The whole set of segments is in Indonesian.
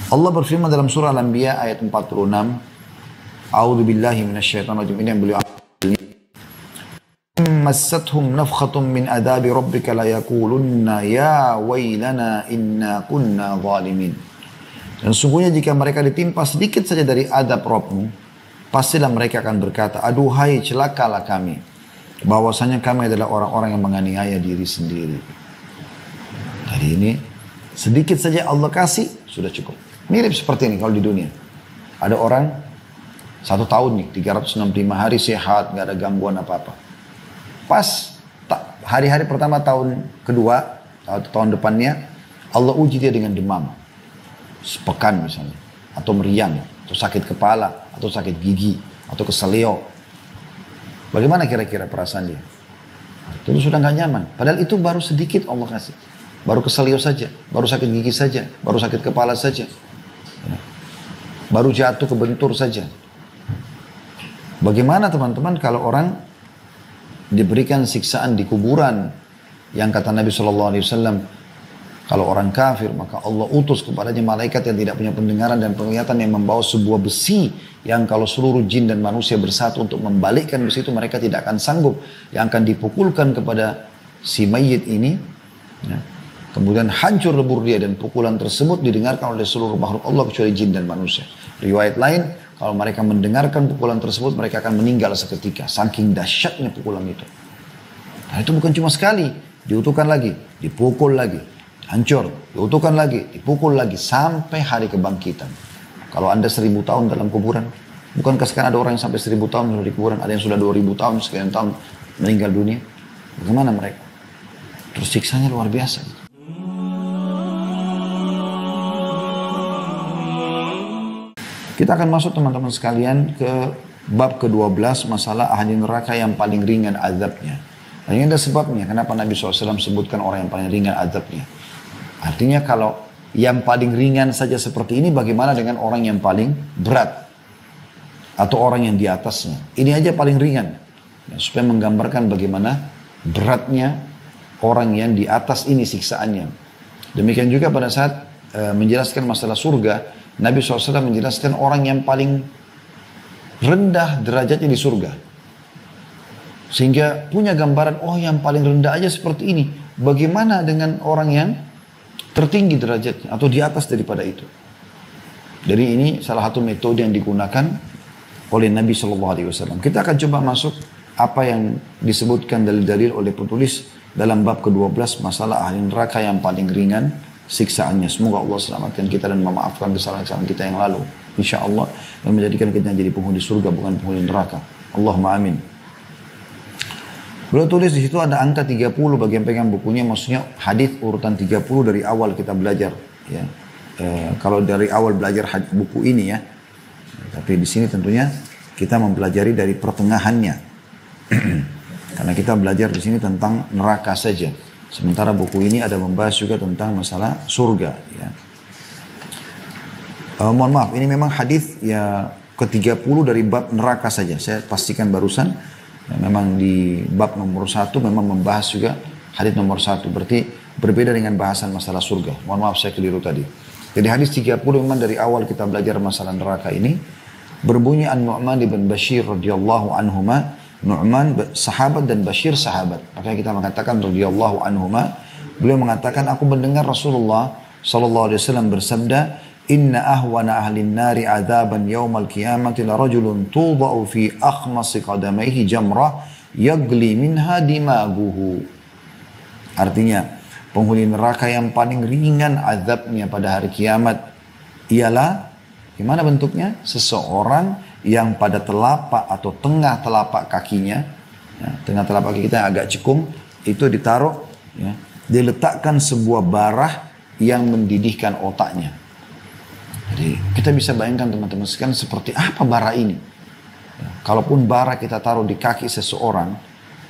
Allah berfirman dalam surah Al-Anbiya ayat 46. A'udzu billahi minasyaitonir rajim. Ini yang beliau massathum nafkhatun min adabi rabbika la yaqulunna ya wailana inna kunna zalimin. Dan sungguhnya jika mereka ditimpa sedikit saja dari adab Rabbmu, pastilah mereka akan berkata, aduhai celakalah kami, bahwasanya kami adalah orang-orang yang menganiaya diri sendiri. Jadi ini sedikit saja Allah kasih, sudah cukup. Mirip seperti ini kalau di dunia. Ada orang 1 tahun nih, 365 hari sehat, gak ada gangguan apa-apa. Pas hari-hari pertama tahun kedua, atau tahun depannya, Allah uji dia dengan demam. Sepekan misalnya, atau meriang, atau sakit kepala, atau sakit gigi, atau keselio. Bagaimana kira-kira perasaan dia? Itu sudah gak nyaman. Padahal itu baru sedikit Allah kasih. Baru keselio saja, baru sakit gigi saja, baru sakit kepala saja. Baru jatuh kebentur saja. Bagaimana teman-teman kalau orang diberikan siksaan di kuburan yang kata Nabi SAW, kalau orang kafir maka Allah utus kepadanya malaikat yang tidak punya pendengaran dan penglihatan yang membawa sebuah besi yang kalau seluruh jin dan manusia bersatu untuk membalikkan besi itu mereka tidak akan sanggup, yang akan dipukulkan kepada si mayit ini, ya. Kemudian hancur lebur dia dan pukulan tersebut didengarkan oleh seluruh makhluk Allah kecuali jin dan manusia. Riwayat lain, kalau mereka mendengarkan pukulan tersebut mereka akan meninggal seketika, saking dahsyatnya pukulan itu. Nah itu bukan cuma sekali, diutuhkan lagi, dipukul lagi, hancur, diutuhkan lagi, dipukul lagi, sampai hari kebangkitan. Kalau Anda 1000 tahun dalam kuburan, bukankah sekarang ada orang yang sampai 1000 tahun di kuburan, ada yang sudah 2000 tahun, sekian tahun meninggal dunia. Bagaimana mereka? Terus siksanya luar biasa. Kita akan masuk teman-teman sekalian ke bab ke-12, masalah ahli neraka yang paling ringan azabnya. Dan ini ada sebabnya, kenapa Nabi SAW sebutkan orang yang paling ringan azabnya. Artinya kalau yang paling ringan saja seperti ini, bagaimana dengan orang yang paling berat? Atau orang yang di atasnya. Ini aja paling ringan. Ya, supaya menggambarkan bagaimana beratnya orang yang di atas ini siksaannya. Demikian juga pada saat menjelaskan masalah surga, Nabi SAW menjelaskan orang yang paling rendah derajatnya di surga. Sehingga punya gambaran, oh yang paling rendah aja seperti ini. Bagaimana dengan orang yang tertinggi derajatnya atau di atas daripada itu. Jadi ini salah satu metode yang digunakan oleh Nabi SAW. Kita akan coba masuk apa yang disebutkan dalil-dalil oleh penulis dalam bab ke-12 masalah ahli neraka yang paling ringan siksaannya. Semoga Allah selamatkan kita dan memaafkan kesalahan-kesalahan kita yang lalu, insya Allah, dan menjadikan kita jadi penghuni surga bukan penghuni neraka. Allahumma amin. Beliau tulis di situ ada angka 30 bagi yang pegang bukunya, maksudnya hadis urutan 30 dari awal kita belajar, ya. Kalau dari awal belajar buku ini ya, tapi di sini tentunya kita mempelajari dari pertengahannya, karena kita belajar di sini tentang neraka saja. Sementara buku ini ada membahas juga tentang masalah surga. Ya. Mohon maaf, ini memang hadis ya ke-30 dari bab neraka saja. Saya pastikan barusan, ya, memang di bab nomor 1 memang membahas juga hadis nomor 1. Berarti berbeda dengan bahasan masalah surga. Mohon maaf saya keliru tadi. Jadi hadis 30 memang dari awal kita belajar masalah neraka ini. Berbunyi An-Nu'man bin Bashir radhiyallahu anhuma. Nu'man sahabat dan Bashir sahabat. Makanya kita mengatakan radhiyallahu anhuma. Beliau mengatakan, aku mendengar Rasulullah sallallahu alaihi wasallam bersabda, "Inna ahwana ahlin nari adzaban yaumal qiyamati la rajulun tudau fi akhmasi qadamaihi jamrah yagli minha dimaguhu." Artinya, penghuni neraka yang paling ringan azabnya pada hari kiamat ialah, gimana bentuknya? Seseorang yang pada telapak atau tengah telapak kakinya, ya, tengah telapak kaki kita yang agak cekung, itu ditaruh, ya, diletakkan sebuah barah yang mendidihkan otaknya. Jadi kita bisa bayangkan teman-teman sekalian seperti apa bara ini. Ya, kalaupun bara kita taruh di kaki seseorang,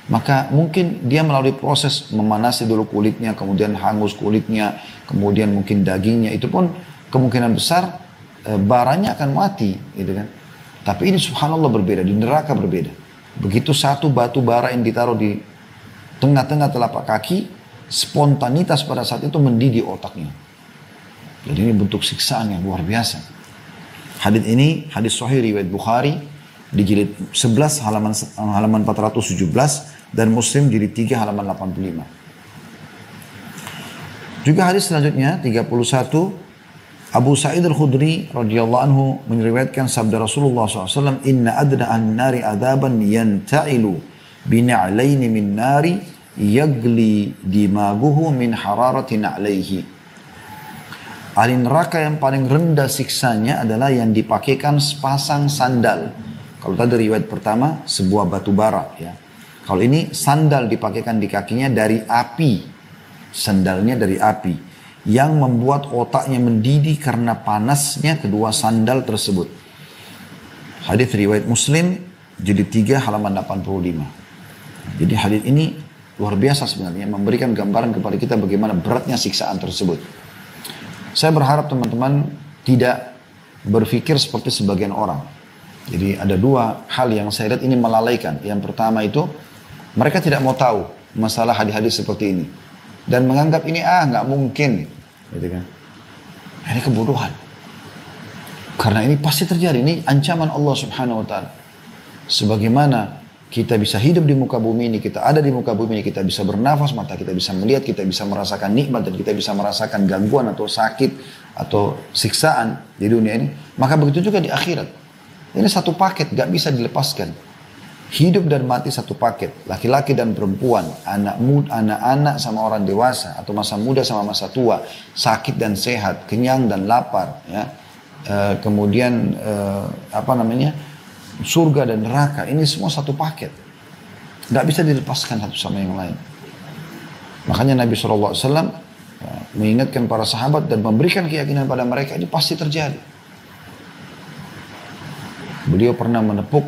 maka mungkin dia melalui proses memanasi dulu kulitnya, kemudian hangus kulitnya, kemudian mungkin dagingnya, itu pun kemungkinan besar baranya akan mati, gitu kan. Tapi ini subhanallah berbeda, di neraka berbeda. Begitu satu batu bara yang ditaruh di tengah-tengah telapak kaki, spontanitas pada saat itu mendidih otaknya. Jadi ini bentuk siksaan yang luar biasa. Hadis ini hadis sahih riwayat Bukhari di jilid 11 halaman 417 dan Muslim jilid 3 halaman 85. Juga hadis selanjutnya 31, Abu Sa'id al-Khudri radhiyallahu anhu meriwayatkan sabda Rasulullah SAW, "Inna adna an-nari adaban yanta'ilu bina'laini min nari yagli dimaguhu min hararatin alaihi." Ahli neraka yang paling rendah siksanya adalah yang dipakaikan sepasang sandal. Kalau tadi riwayat pertama sebuah batu bara, ya. Kalau ini sandal dipakaikan di kakinya dari api. Sandalnya dari api yang membuat otaknya mendidih karena panasnya kedua sandal tersebut. Hadis riwayat Muslim jilid 3 halaman 85. Jadi hadis ini luar biasa sebenarnya, memberikan gambaran kepada kita bagaimana beratnya siksaan tersebut. Saya berharap teman-teman tidak berpikir seperti sebagian orang. Jadi ada dua hal yang saya lihat ini melalaikan. Yang pertama itu mereka tidak mau tahu masalah hadis-hadis seperti ini dan menganggap ini nggak mungkin, gitu kan? Ini kebodohan. Karena ini pasti terjadi. Ini ancaman Allah Subhanahu Wa Taala. Sebagaimana kita bisa hidup di muka bumi ini, kita ada di muka bumi ini, kita bisa bernafas, mata kita bisa melihat, kita bisa merasakan nikmat dan kita bisa merasakan gangguan atau sakit atau siksaan di dunia ini. Maka begitu juga di akhirat. Ini satu paket, gak bisa dilepaskan. Hidup dan mati satu paket, laki-laki dan perempuan, anak-anak sama orang dewasa, atau masa muda sama masa tua, sakit dan sehat, kenyang dan lapar, ya. Kemudian surga dan neraka, ini semua satu paket, nggak bisa dilepaskan satu sama yang lain. Makanya Nabi SAW mengingatkan para sahabat dan memberikan keyakinan pada mereka ini pasti terjadi. Beliau pernah menepuk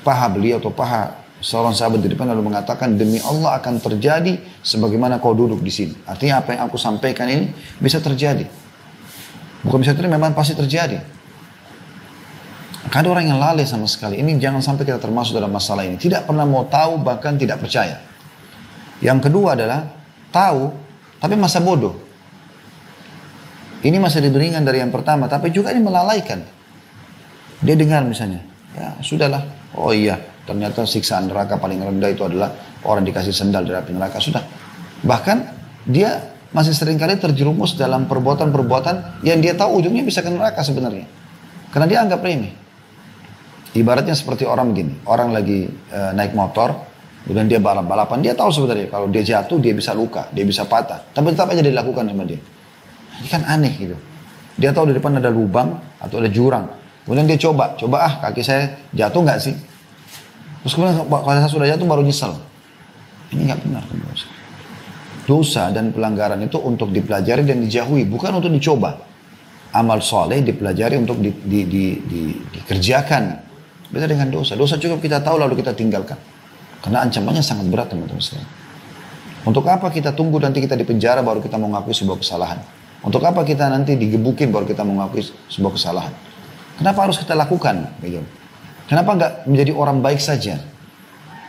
paha beliau atau paha seorang sahabat di depan lalu mengatakan, demi Allah akan terjadi sebagaimana kau duduk di sini. Artinya apa yang aku sampaikan ini bisa terjadi. Bukan bisa terjadi, memang pasti terjadi. Ada orang yang lalai sama sekali. Ini jangan sampai kita termasuk dalam masalah ini. Tidak pernah mau tahu, bahkan tidak percaya. Yang kedua adalah tahu tapi masa bodoh. Ini masih lebih ringan dari yang pertama, tapi juga ini melalaikan. Dia dengar misalnya, ya sudahlah. Oh iya, ternyata siksaan neraka paling rendah itu adalah orang dikasih sendal dari api neraka. Sudah. Bahkan dia masih seringkali terjerumus dalam perbuatan-perbuatan yang dia tahu ujungnya bisa ke neraka sebenarnya. Karena dia anggap remeh. Ibaratnya seperti orang begini. Orang lagi naik motor, kemudian dia balap-balapan. Dia tahu sebenarnya kalau dia jatuh dia bisa luka, dia bisa patah. Tapi tetap aja dilakukan sama dia. Ini kan aneh gitu. Dia tahu di depan ada lubang atau ada jurang. Kemudian dia coba kaki saya jatuh nggak sih? Terus kemudian kalau saya sudah jatuh baru nyesel. Ini nggak benar. Dosa dan pelanggaran itu untuk dipelajari dan dijauhi, bukan untuk dicoba. Amal soleh dipelajari untuk dikerjakan. Beda dengan dosa. Dosa cukup kita tahu lalu kita tinggalkan. Karena ancamannya sangat berat teman-teman sekalian. Untuk apa kita tunggu nanti kita dipenjara baru kita mau ngakui sebuah kesalahan? Untuk apa kita nanti digebukin baru kita mau ngakui sebuah kesalahan? Kenapa harus kita lakukan? Kenapa nggak menjadi orang baik saja?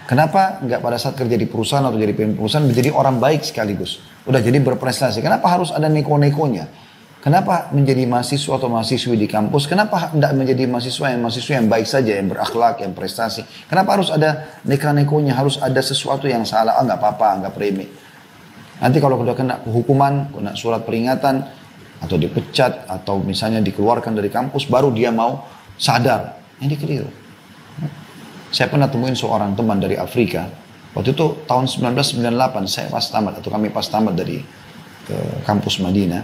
Kenapa nggak pada saat kerja di perusahaan atau jadi pemimpin perusahaan menjadi orang baik sekaligus? Udah jadi berprestasi. Kenapa harus ada neko-nekonya? Kenapa menjadi mahasiswa atau mahasiswi di kampus? Kenapa tidak menjadi mahasiswa yang baik saja, yang berakhlak, yang prestasi? Kenapa harus ada neko-nekonya? Harus ada sesuatu yang salah? Nggak apa-apa, nggak remeh. Nanti kalau sudah kena hukuman, kena surat peringatan, atau dipecat, atau misalnya dikeluarkan dari kampus, baru dia mau sadar. Ini keliru. Saya pernah temuin seorang teman dari Afrika. Waktu itu tahun 1998, saya pas tamat, atau kami pas tamat dari kampus Madinah.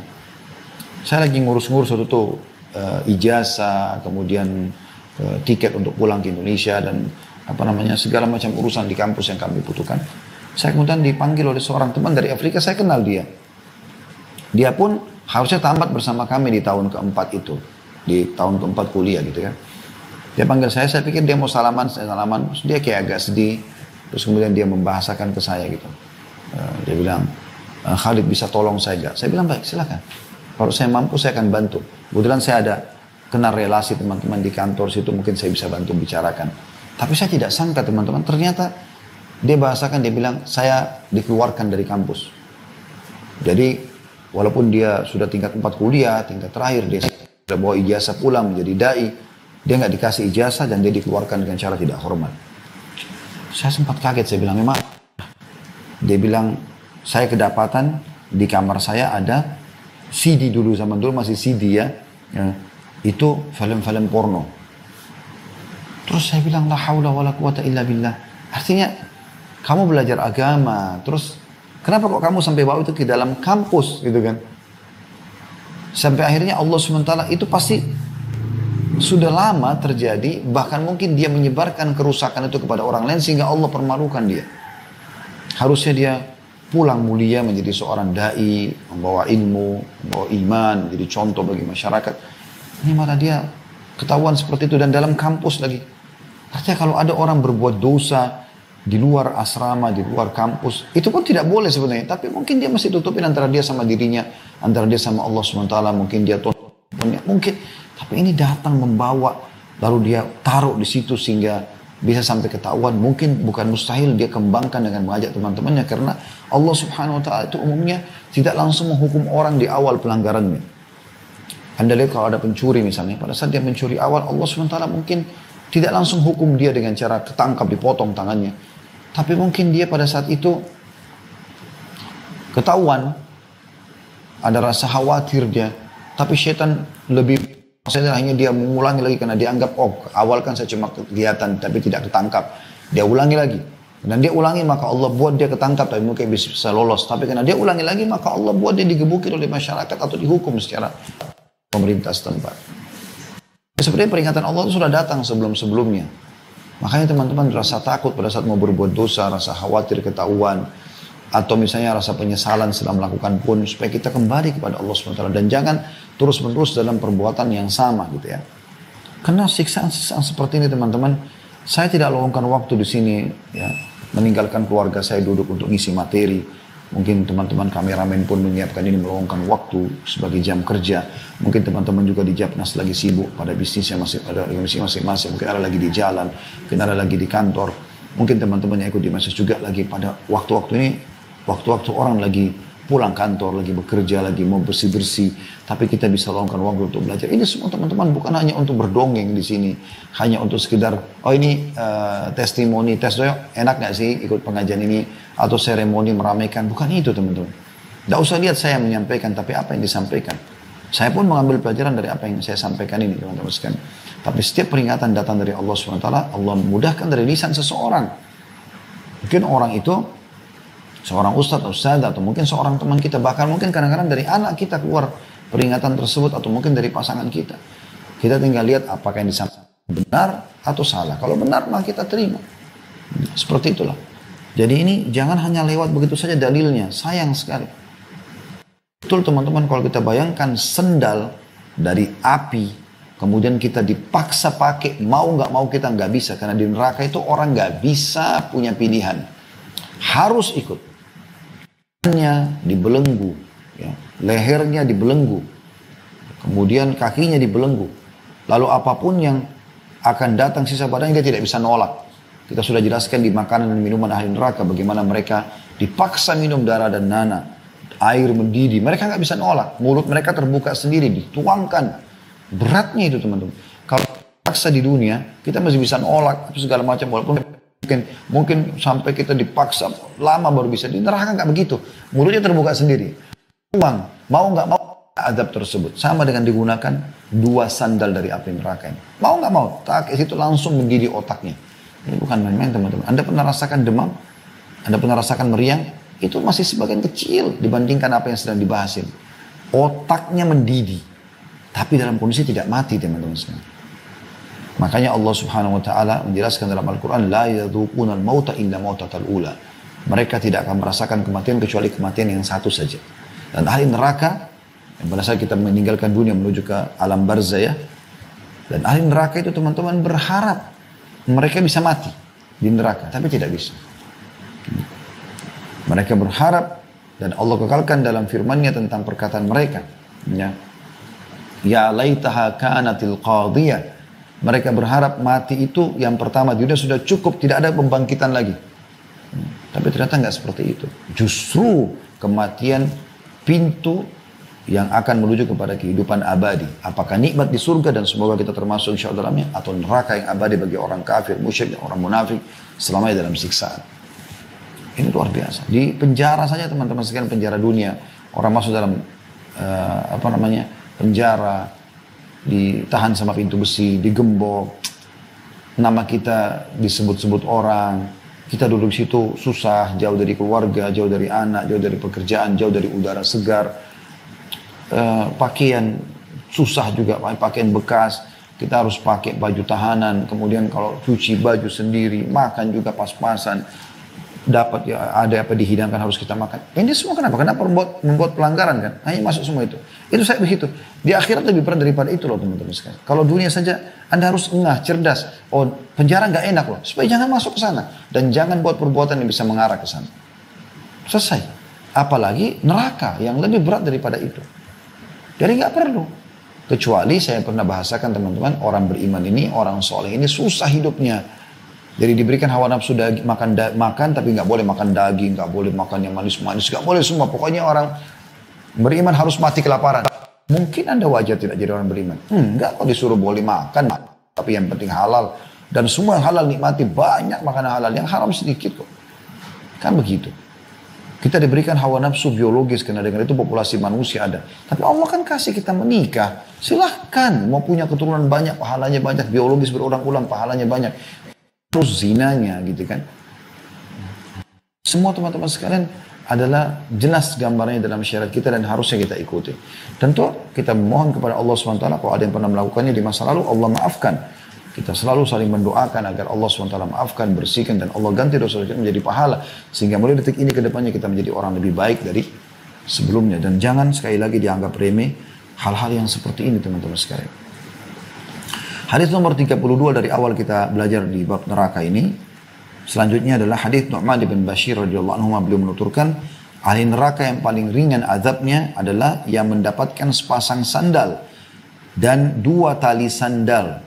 Saya lagi ngurus-ngurus waktu itu ijazah, kemudian tiket untuk pulang ke Indonesia, dan segala macam urusan di kampus yang kami butuhkan. Saya kemudian dipanggil oleh seorang teman dari Afrika, saya kenal dia. Dia pun harusnya tamat bersama kami di tahun keempat itu. Di tahun keempat kuliah gitu kan. Dia panggil saya pikir dia mau salaman, saya salaman. Terus dia kayak agak sedih. Terus kemudian dia membahasakan ke saya gitu. Dia bilang, Khalid bisa tolong saya gak? Saya bilang, baik silakan. Kalau saya mampu saya akan bantu. Kebetulan saya ada kenal relasi teman-teman di kantor situ, mungkin saya bisa bantu bicarakan. Tapi saya tidak sangka teman-teman, ternyata dia bahasakan, dia bilang, saya dikeluarkan dari kampus. Jadi walaupun dia sudah tingkat 4 kuliah, tingkat terakhir, dia sudah bawa ijazah pulang menjadi dai, dia nggak dikasih ijazah dan dia dikeluarkan dengan cara tidak hormat. Saya sempat kaget, saya bilang memang. Dia bilang, saya kedapatan di kamar saya ada CD dulu, zaman dulu masih CD ya, itu film-film porno. Terus saya bilang, la haula wa la quwata illa billah. Artinya, kamu belajar agama, terus kenapa kok kamu sampai bawa itu ke dalam kampus gitu kan? Sampai akhirnya Allah SWT itu pasti sudah lama terjadi, bahkan mungkin dia menyebarkan kerusakan itu kepada orang lain sehingga Allah permalukan dia. Harusnya dia pulang mulia menjadi seorang dai, membawa ilmu, membawa iman, menjadi contoh bagi masyarakat. Ini malah dia ketahuan seperti itu dan dalam kampus lagi. Artinya kalau ada orang berbuat dosa di luar asrama, di luar kampus, itu pun tidak boleh sebenarnya. Tapi mungkin dia masih tutupin antara dia sama dirinya, antara dia sama Allah SWT, mungkin dia mungkin. Tapi ini datang membawa, lalu dia taruh di situ sehingga bisa sampai ketahuan. Mungkin bukan mustahil dia kembangkan dengan mengajak teman-temannya, karena Allah Subhanahu Wa Taala itu umumnya tidak langsung menghukum orang di awal pelanggarannya. Anda lihat kalau ada pencuri misalnya, pada saat dia mencuri awal, Allah SWT mungkin tidak langsung hukum dia dengan cara ketangkap, dipotong tangannya. Tapi mungkin dia pada saat itu ketahuan, ada rasa khawatir dia. Tapi setan lebih, maksudnya hanya dia mengulangi lagi karena dianggap, oh awal kan saya cuma kelihatan tapi tidak ketangkap. Dia ulangi lagi. Dan dia ulangi maka Allah buat dia ketangkap tapi mungkin bisa lolos. Tapi karena dia ulangi lagi maka Allah buat dia digebuki oleh masyarakat atau dihukum secara pemerintah setempat. Sebenarnya peringatan Allah itu sudah datang sebelum-sebelumnya. Makanya teman-teman rasa takut pada saat mau berbuat dosa, rasa khawatir ketahuan, atau misalnya rasa penyesalan setelah melakukan pun, supaya kita kembali kepada Allah SWT. Dan jangan terus-menerus dalam perbuatan yang sama gitu ya. Karena siksaan-siksaan seperti ini teman-teman, saya tidak luangkan waktu di sini ya, meninggalkan keluarga saya duduk untuk ngisi materi. Mungkin teman-teman kameramen pun menyiapkan ini meluangkan waktu sebagai jam kerja. Mungkin teman-teman juga di Japnas lagi sibuk pada bisnisnya masing-masing. Mungkin ada lagi di jalan, mungkin ada lagi di kantor. Mungkin teman-teman yang ikut di masjid juga lagi pada waktu-waktu ini, waktu-waktu orang lagi pulang kantor, lagi bekerja, lagi mau bersih-bersih. Tapi kita bisa luangkan waktu untuk belajar. Ini semua teman-teman bukan hanya untuk berdongeng di sini. Hanya untuk sekedar, oh ini testimoni, tes doyok, enak gak sih ikut pengajian ini? Atau seremoni meramaikan. Bukan itu teman-teman. Tidak usah lihat saya menyampaikan, tapi apa yang disampaikan. Saya pun mengambil pelajaran dari apa yang saya sampaikan ini teman-teman sekalian. Tapi setiap peringatan datang dari Allah SWT, Allah memudahkan dari lisan seseorang. Mungkin orang itu seorang ustadz atau mungkin seorang teman kita, bahkan mungkin kadang-kadang dari anak kita keluar peringatan tersebut, atau mungkin dari pasangan kita. Kita tinggal lihat apakah yang disampaikan benar atau salah. Kalau benar maka kita terima. Seperti itulah. Jadi ini jangan hanya lewat begitu saja dalilnya, sayang sekali. Betul teman-teman, kalau kita bayangkan sendal dari api, kemudian kita dipaksa pakai, mau nggak mau kita nggak bisa, karena di neraka itu orang nggak bisa punya pilihan, harus ikut. Dibelenggu, ya, lehernya dibelenggu, kemudian kakinya dibelenggu, lalu apapun yang akan datang sisa badannya dia tidak bisa nolak. Kita sudah jelaskan di makanan dan minuman ahli neraka bagaimana mereka dipaksa minum darah dan nanah, air mendidih, mereka nggak bisa nolak, mulut mereka terbuka sendiri, dituangkan. Beratnya itu teman-teman. Kalau paksa di dunia kita masih bisa nolak segala macam, walaupun mungkin sampai kita dipaksa lama baru bisa. Di neraka nggak begitu, mulutnya terbuka sendiri, uang mau nggak mau azab tersebut. Sama dengan digunakan 2 sandal dari api neraka ini, mau nggak mau tak itu langsung mendidih otaknya. Ini bukan main-main teman-teman. Anda pernah rasakan demam, Anda pernah rasakan meriang, itu masih sebagian kecil dibandingkan apa yang sedang dibahas ini. Otaknya mendidih, tapi dalam kondisi tidak mati teman-teman sekalian. Makanya Allah Subhanahu Wa Taala menjelaskan dalam Al-Quran, la yadzuqunal mauta illa mautatal ula. Mereka tidak akan merasakan kematian kecuali kematian yang satu saja. Dan ahli neraka, yang pada saat kita meninggalkan dunia menuju ke alam barzah ya, dan ahli neraka itu teman-teman berharap mereka bisa mati di neraka, tapi tidak bisa. Mereka berharap, dan Allah kekalkan dalam firman-Nya tentang perkataan mereka, ya laitaha kanatil qadiyah. Mereka berharap mati itu yang pertama di dunia sudah cukup, tidak ada pembangkitan lagi. Tapi ternyata nggak seperti itu. Justru kematian pintu yang akan menuju kepada kehidupan abadi. Apakah nikmat di surga dan semoga kita termasuk insya Allah dalamnya, atau neraka yang abadi bagi orang kafir, musyrik, orang munafik selamanya dalam siksaan. Ini luar biasa. Di penjara saja teman-teman sekalian, penjara dunia, orang masuk dalam penjara, ditahan sama pintu besi, digembok, nama kita disebut-sebut orang, kita duduk di situ susah, jauh dari keluarga, jauh dari anak, jauh dari pekerjaan, jauh dari udara segar. Pakaian susah juga, pakaian bekas, kita harus pakai baju tahanan, kemudian kalau cuci baju sendiri, makan juga pas-pasan, dapat ya ada apa dihidangkan harus kita makan. Ini semua kenapa? Kenapa membuat pelanggaran kan? Hanya masuk semua itu. Itu saya begitu. Di akhirat lebih berat daripada itu loh teman-teman sekalian. Kalau dunia saja Anda harus engah, cerdas. Oh penjara nggak enak loh. Supaya jangan masuk ke sana dan jangan buat perbuatan yang bisa mengarah ke sana. Selesai. Apalagi neraka yang lebih berat daripada itu. Jadi nggak perlu. Kecuali saya pernah bahasakan teman-teman, orang beriman ini, orang soleh ini susah hidupnya. Jadi diberikan hawa nafsu makan tapi nggak boleh makan daging, nggak boleh makan yang manis-manis, nggak boleh semua. Pokoknya orang beriman harus mati kelaparan. Mungkin Anda wajar tidak jadi orang beriman. Nggak, kok disuruh boleh makan, tapi yang penting halal. Dan semua yang halal nikmati, banyak makanan halal, yang haram sedikit kok. Kan begitu. Kita diberikan hawa nafsu biologis karena dengan itu populasi manusia ada. Tapi Allah kan kasih kita menikah. Silahkan mau punya keturunan banyak, pahalanya banyak, biologis berulang-ulang, pahalanya banyak. Terus zinanya gitu kan. Semua teman-teman sekalian adalah jelas gambarnya dalam syariat kita dan harusnya kita ikuti. Tentu kita mohon kepada Allah SWT kalau ada yang pernah melakukannya di masa lalu, Allah maafkan. Kita selalu saling mendoakan agar Allah SWT maafkan, bersihkan, dan Allah ganti dosa kita menjadi pahala. Sehingga mulai detik ini ke depannya kita menjadi orang lebih baik dari sebelumnya. Dan jangan sekali lagi dianggap remeh hal-hal yang seperti ini teman-teman sekalian. Hadis nomor 32 dari awal kita belajar di bab neraka ini. Selanjutnya adalah hadis Nu'man bin Bashir radhiyallahu anhu, beliau menuturkan, ahli neraka yang paling ringan azabnya adalah yang mendapatkan sepasang sandal dan 2 tali sandal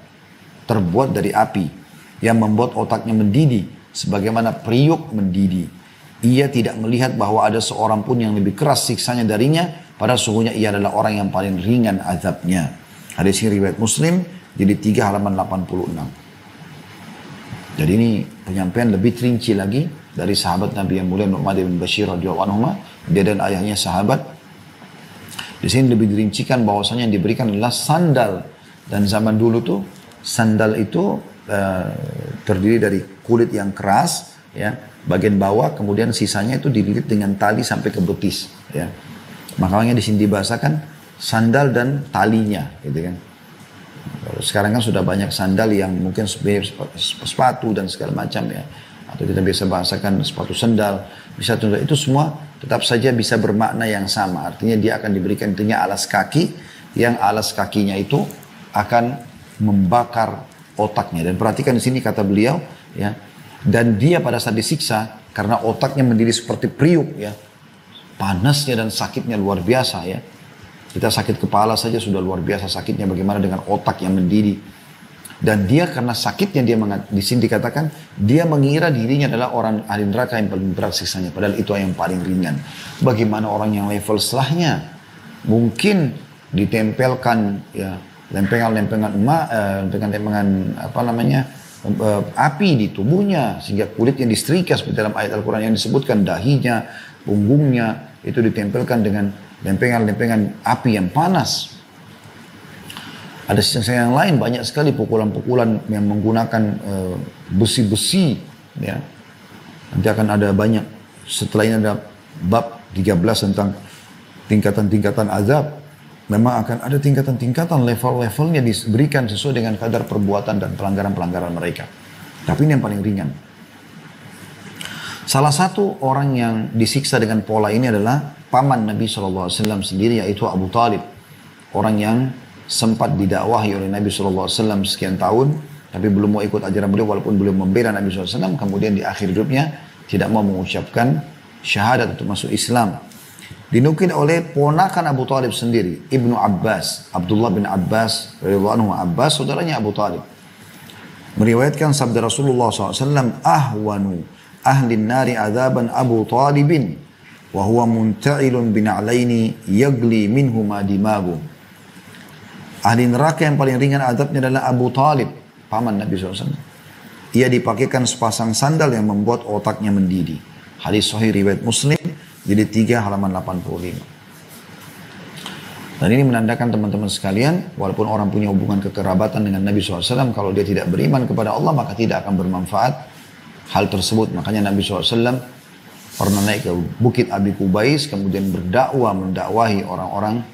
terbuat dari api yang membuat otaknya mendidih sebagaimana periuk mendidih. Ia tidak melihat bahwa ada seorang pun yang lebih keras siksanya darinya, padahal sesungguhnya ia adalah orang yang paling ringan azabnya. Hadis ini riwayat Muslim, jadi 3 halaman 86. Jadi ini penyampaian lebih rinci lagi dari sahabat Nabi yang mulia Nu'man bin Bashir radhiyallahu anhu, dia dan ayahnya sahabat. Di sini lebih dirincikan bahwasanya yang diberikan adalah sandal, dan zaman dulu tuh sandal itu terdiri dari kulit yang keras, ya, bagian bawah, kemudian sisanya itu dililit dengan tali sampai ke betis, ya. Makanya di sini dibahasakan sandal dan talinya, gitu kan. Sekarang kan sudah banyak sandal yang mungkin sepatu dan segala macam, ya. Atau kita biasa bahasakan sepatu sandal, bisa tunda, itu semua tetap saja bisa bermakna yang sama. Artinya dia akan diberikan intinya alas kaki, yang alas kakinya itu akan membakar otaknya. Dan perhatikan di sini kata beliau, ya, dan dia pada saat disiksa karena otaknya mendidih seperti periuk, ya, panasnya dan sakitnya luar biasa, ya. Kita sakit kepala saja sudah luar biasa sakitnya, bagaimana dengan otak yang mendidih. Dan dia karena sakitnya di sini dikatakan dia mengira dirinya adalah orang ahli neraka yang paling berat siksanya, padahal itu yang paling ringan. Bagaimana orang yang level setelahnya mungkin ditempelkan, ya, lempengan api di tubuhnya sehingga kulitnya disetrika seperti dalam ayat Al-Quran yang disebutkan, dahinya, punggungnya itu ditempelkan dengan lempengan api yang panas. Ada sisi yang lain banyak sekali pukulan-pukulan yang menggunakan besi-besi, ya. Nanti akan ada banyak, setelah ini ada bab 13 tentang tingkatan-tingkatan azab. Memang akan ada tingkatan-tingkatan, level-levelnya diberikan sesuai dengan kadar perbuatan dan pelanggaran-pelanggaran mereka. Tapi ini yang paling ringan. Salah satu orang yang disiksa dengan pola ini adalah paman Nabi SAW sendiri, yaitu Abu Talib. Orang yang sempat didakwahi oleh Nabi SAW sekian tahun, tapi belum mau ikut ajaran beliau walaupun beliau membela Nabi SAW. Kemudian di akhir hidupnya tidak mau mengucapkan syahadat untuk masuk Islam. Dinukil oleh ponakan Abu Talib sendiri, Ibnu Abbas, Abdullah bin Abbas, radhiyallahu anhu, Abbas saudaranya Abu Talib, meriwayatkan sabda Rasulullah SAW, ahwanu ahlin nari azaban Abu Talibin wa huwa munta'ilun bina'laini yagli minhuma dimagu. Ahli neraka yang paling ringan azabnya adalah Abu Talib, paman Nabi SAW. Ia dipakaikan sepasang sandal yang membuat otaknya mendidih. Hadis sahih riwayat Muslim, jilid 3 halaman 85. Dan ini menandakan teman-teman sekalian, walaupun orang punya hubungan kekerabatan dengan Nabi SAW, kalau dia tidak beriman kepada Allah, maka tidak akan bermanfaat hal tersebut. Makanya Nabi SAW pernah naik ke Bukit Abi Kubais, kemudian mendakwahi orang-orang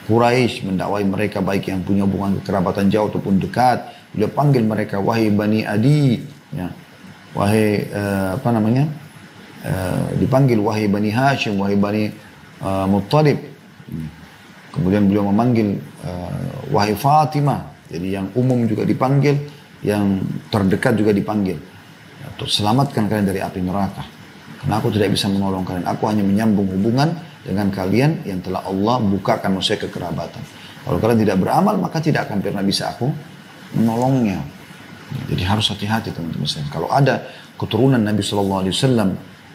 Quraisy, mendakwahi mereka baik yang punya hubungan kekerabatan jauh ataupun dekat. Beliau panggil mereka, wahai Bani Adi, ya. Wahai dipanggil wahai Bani Hashim, wahai Bani Muttalib. Kemudian beliau memanggil wahai Fatimah. Jadi yang umum juga dipanggil, yang terdekat juga dipanggil. Untuk selamatkan kalian dari api neraka. Karena aku tidak bisa menolong kalian. Aku hanya menyambung hubungan dengan kalian yang telah Allah bukakan maksudnya kekerabatan. Kalau kalian tidak beramal, maka tidak akan pernah bisa aku menolongnya. Jadi harus hati-hati teman-teman sekalian. Kalau ada keturunan Nabi SAW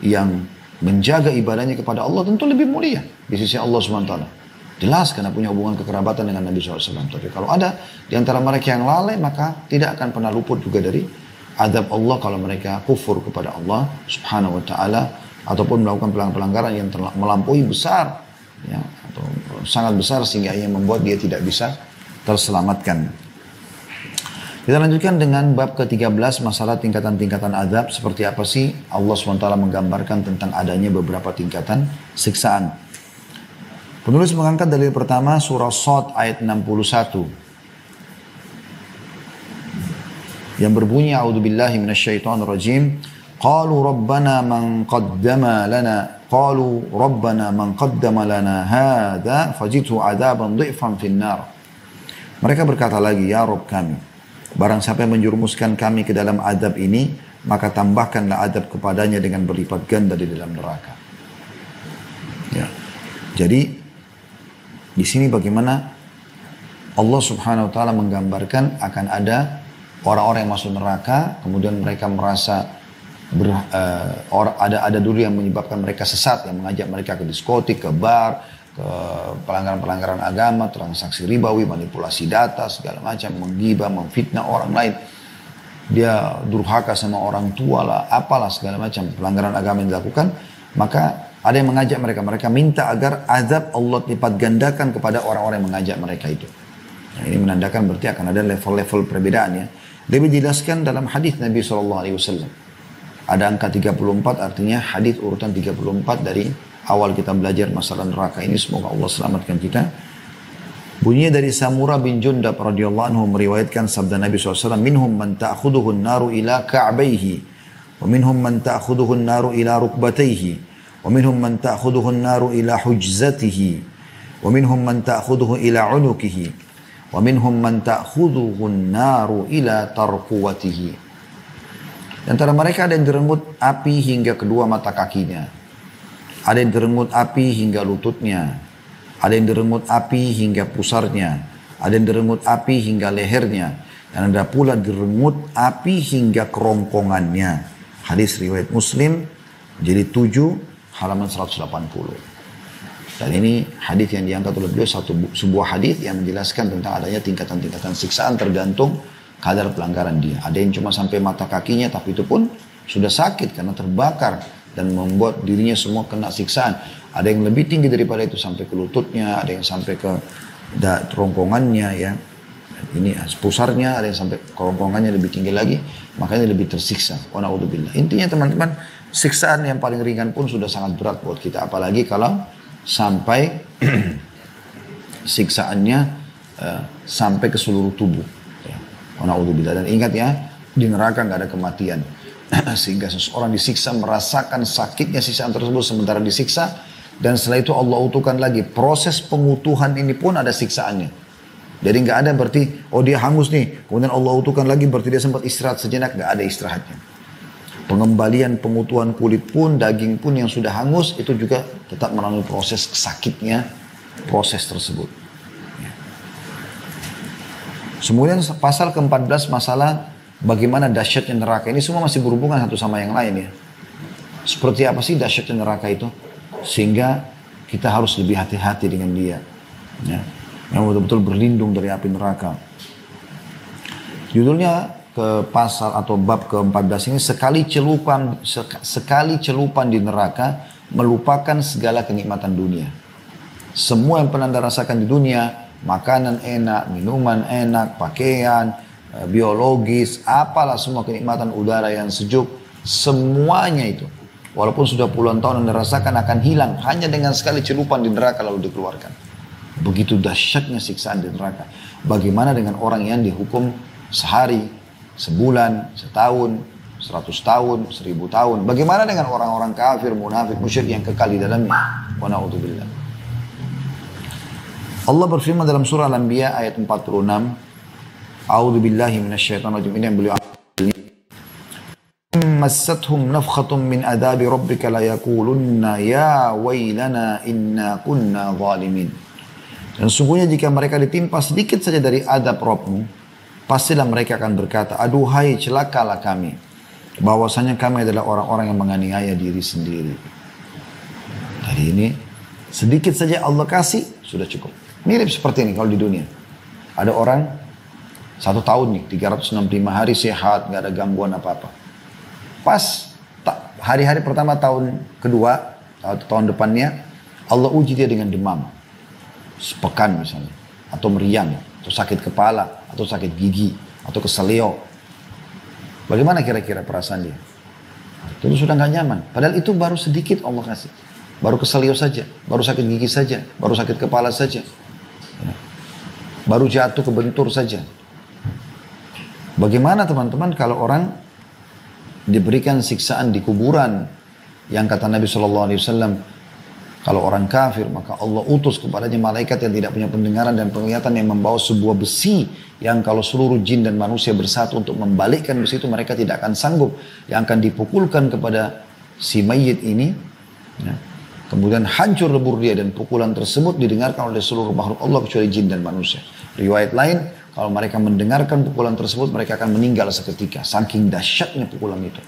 yang menjaga ibadahnya kepada Allah, tentu lebih mulia di sisi Allah SWT. Jelas karena punya hubungan kekerabatan dengan Nabi SAW. Tapi kalau ada di antara mereka yang lalai, maka tidak akan pernah luput juga dari azab Allah kalau mereka kufur kepada Allah Subhanahu wa Ta'ala, ataupun melakukan pelanggaran yang melampaui besar, ya, atau sangat besar sehingga ia membuat dia tidak bisa terselamatkan. Kita lanjutkan dengan bab ke-13, masalah tingkatan-tingkatan azab. Seperti apa sih Allah SWT menggambarkan tentang adanya beberapa tingkatan siksaan. Penulis mengangkat dalil pertama surah Shad ayat 61 yang berbunyi, a'udzubillahi minasyaitonirrajim. Qalu rabbana man qaddama lana hadza fajidhu adzaban dhifan finnar. Mereka berkata lagi, ya Rabb kami, barang siapa yang menjerumuskan kami ke dalam azab ini, maka tambahkanlah azab kepadanya dengan berlipat ganda di dalam neraka. Ya. Jadi di sini bagaimana Allah Subhanahu wa Ta'ala menggambarkan akan ada orang-orang yang masuk neraka, kemudian mereka merasa ada dulu yang menyebabkan mereka sesat, yang mengajak mereka ke diskotik, ke bar, ke pelanggaran-pelanggaran agama, transaksi ribawi, manipulasi data, segala macam, menggibah, memfitnah orang lain. Dia durhaka sama orang tua lah, apalah segala macam pelanggaran agama yang dilakukan. Maka ada yang mengajak mereka minta agar azab Allah lipat gandakan kepada orang-orang yang mengajak mereka itu. Nah, ini menandakan berarti akan ada level-level perbedaan ya. Lebih dijelaskan dalam hadis Nabi SAW. Ada angka 34, artinya hadis urutan 34 dari awal kita belajar masalah neraka ini. Semoga Allah selamatkan kita. Bunyinya dari Samurah bin Jundab radhiyallahu anhu meriwayatkan sabda Nabi SAW, minhum man ta'khuduhu an-naru ila ka'baihi, wa minhum man ta'khuduhu an-naru ila rukbatayhi, wa minhum man ta'khuduhu an-naru ila hujzatihi, wa minhum man ta'khuduhu ila unukihi, wa minhum man ta'khuduhu an-naru ila tarquwatihi. Di antara mereka ada yang direnggut api hingga kedua mata kakinya. Ada yang direnggut api hingga lututnya. Ada yang direnggut api hingga pusarnya. Ada yang direnggut api hingga lehernya. Dan ada pula direnggut api hingga kerongkongannya. Hadis riwayat Muslim, jilid 7, halaman 180. Dan ini hadis yang diangkat oleh beliau, sebuah hadis yang menjelaskan tentang adanya tingkatan-tingkatan siksaan tergantung kadar pelanggaran dia. Ada yang cuma sampai mata kakinya, tapi itu pun sudah sakit karena terbakar dan membuat dirinya semua kena siksaan. Ada yang lebih tinggi daripada itu sampai ke lututnya, ada yang sampai ke kerongkongannya ya. Ini pusarnya, ada yang sampai kerongkongannya lebih tinggi lagi, makanya lebih tersiksa. Wa na'udzubillah. Intinya teman-teman, siksaan yang paling ringan pun sudah sangat berat buat kita, apalagi kalau sampai siksaannya sampai ke seluruh tubuh. Dan ingat ya, di neraka nggak ada kematian. Sehingga seseorang disiksa merasakan sakitnya siksaan tersebut sementara disiksa. Dan setelah itu Allah utuhkan lagi. Proses pengutuhan ini pun ada siksaannya. Jadi nggak ada berarti, oh dia hangus nih. Kemudian Allah utuhkan lagi berarti dia sempat istirahat sejenak. Nggak ada istirahatnya. Pengembalian pengutuhan kulit pun, daging pun yang sudah hangus, itu juga tetap melalui proses sakitnya proses tersebut. Kemudian pasal ke-14 masalah bagaimana dahsyatnya neraka. Ini semua masih berhubungan satu sama yang lain ya. Seperti apa sih dahsyatnya neraka itu? Sehingga kita harus lebih hati-hati dengan dia. Ya. Yang betul-betul berlindung dari api neraka. Judulnya ke pasal atau bab ke-14 ini, sekali celupan di neraka melupakan segala kenikmatan dunia. Semua yang pernah Anda rasakan di dunia, makanan enak, minuman enak, pakaian, biologis, apalah semua kenikmatan udara yang sejuk, semuanya itu, walaupun sudah puluhan tahun Anda rasakan, akan hilang hanya dengan sekali celupan di neraka lalu dikeluarkan. Begitu dahsyatnya siksaan di neraka. Bagaimana dengan orang yang dihukum sehari, sebulan, setahun, 100 tahun, 1000 tahun? Bagaimana dengan orang-orang kafir, munafik, musyrik yang kekal di dalamnya? Wa na'udzubillah. Allah berfirman dalam surah Al-Anbiya ayat 46. A'udzu billahi minasyaitonir rajim. Ini yang beliau massathum nafkhatun min adabi rabbika la yaqulunna ya wailana inna kunna zalimin. Dan sungguhnya jika mereka ditimpa sedikit saja dari adab Rabbmu, pastilah mereka akan berkata, aduhai celakalah kami, bahwasanya kami adalah orang-orang yang menganiaya diri sendiri. Dari ini sedikit saja Allah kasih sudah cukup. Mirip seperti ini kalau di dunia. Ada orang 1 tahun nih, 365 hari sehat, gak ada gangguan apa-apa. Pas hari-hari pertama tahun kedua, atau tahun depannya, Allah uji dia dengan demam. Sepekan misalnya, atau meriang, atau sakit kepala, atau sakit gigi, atau keselio. Bagaimana kira-kira perasaan dia? Itu sudah gak nyaman. Padahal itu baru sedikit Allah kasih. Baru keselio saja, baru sakit gigi saja, baru sakit kepala saja. Baru jatuh kebentur saja. Bagaimana teman-teman kalau orang diberikan siksaan di kuburan, yang kata Nabi SAW, kalau orang kafir maka Allah utus kepadanya malaikat yang tidak punya pendengaran dan penglihatan, yang membawa sebuah besi yang kalau seluruh jin dan manusia bersatu untuk membalikkan besi itu mereka tidak akan sanggup, yang akan dipukulkan kepada si mayit ini, ya. Kemudian hancur lebur dia, dan pukulan tersebut didengarkan oleh seluruh makhluk Allah kecuali jin dan manusia. Riwayat lain, kalau mereka mendengarkan pukulan tersebut, mereka akan meninggal seketika. Saking dahsyatnya pukulan itu.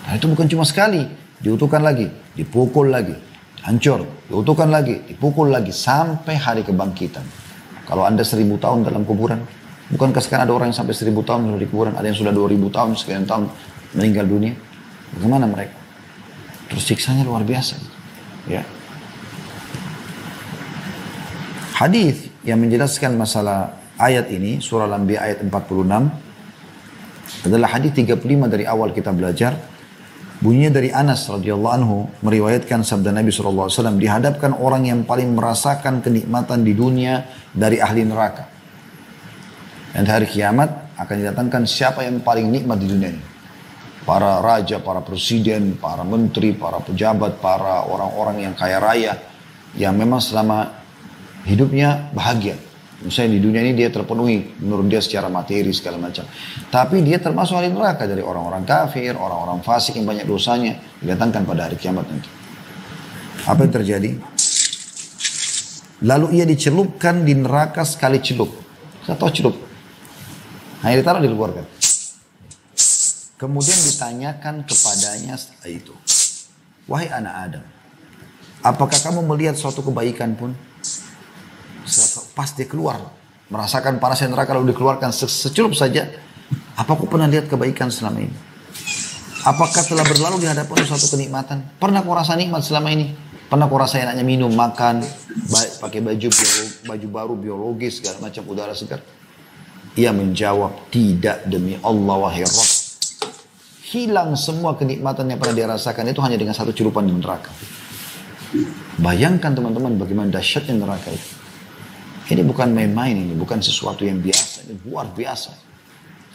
Nah itu bukan cuma sekali, diutuhkan lagi, dipukul lagi, hancur, diutuhkan lagi, dipukul lagi, sampai hari kebangkitan. Kalau Anda 1000 tahun dalam kuburan, bukankah sekarang ada orang yang sampai 1000 tahun di kuburan, ada yang sudah 2000 tahun, sekian tahun meninggal dunia? Bagaimana mereka? Terus siksanya luar biasa. Ya. Hadis yang menjelaskan masalah ayat ini, surah Al-Anbiya ayat 46, adalah hadis 35 dari awal kita belajar. Bunyinya dari Anas radhiyallahu anhu meriwayatkan sabda Nabi SAW, dihadapkan orang yang paling merasakan kenikmatan di dunia dari ahli neraka. Dan hari kiamat akan didatangkan siapa yang paling nikmat di dunia ini. Para raja, para presiden, para menteri, para pejabat, para orang-orang yang kaya raya, yang memang selama hidupnya bahagia. Misalnya di dunia ini dia terpenuhi menurut dia secara materi segala macam. Tapi dia termasuk ahli neraka, dari orang-orang kafir, orang-orang fasik yang banyak dosanya, didatangkan pada hari kiamat nanti. Apa yang terjadi? Lalu ia dicelupkan di neraka sekali celup. Saya tahu celup. Hanya ditaruh, dikeluarkan. Kemudian ditanyakan kepadanya setelah itu, wahai anak Adam, apakah kamu melihat suatu kebaikan pun? Pas dia keluar, merasakan panasnya neraka lalu dikeluarkan secelup saja, apa aku pernah lihat kebaikan selama ini? Apakah telah berlalu di hadapan suatu kenikmatan? Pernah kau rasa nikmat selama ini? Pernah kau rasa enaknya minum, makan, pakai baju baru biologis, segala macam udara segar? Ia menjawab, tidak demi Allah wahai Rabb. Hilang semua kenikmatan yang pernah dia rasakan itu hanya dengan satu celupan di neraka. Bayangkan teman-teman bagaimana dahsyatnya neraka itu. Ini bukan main-main, ini bukan sesuatu yang biasa, ini luar biasa.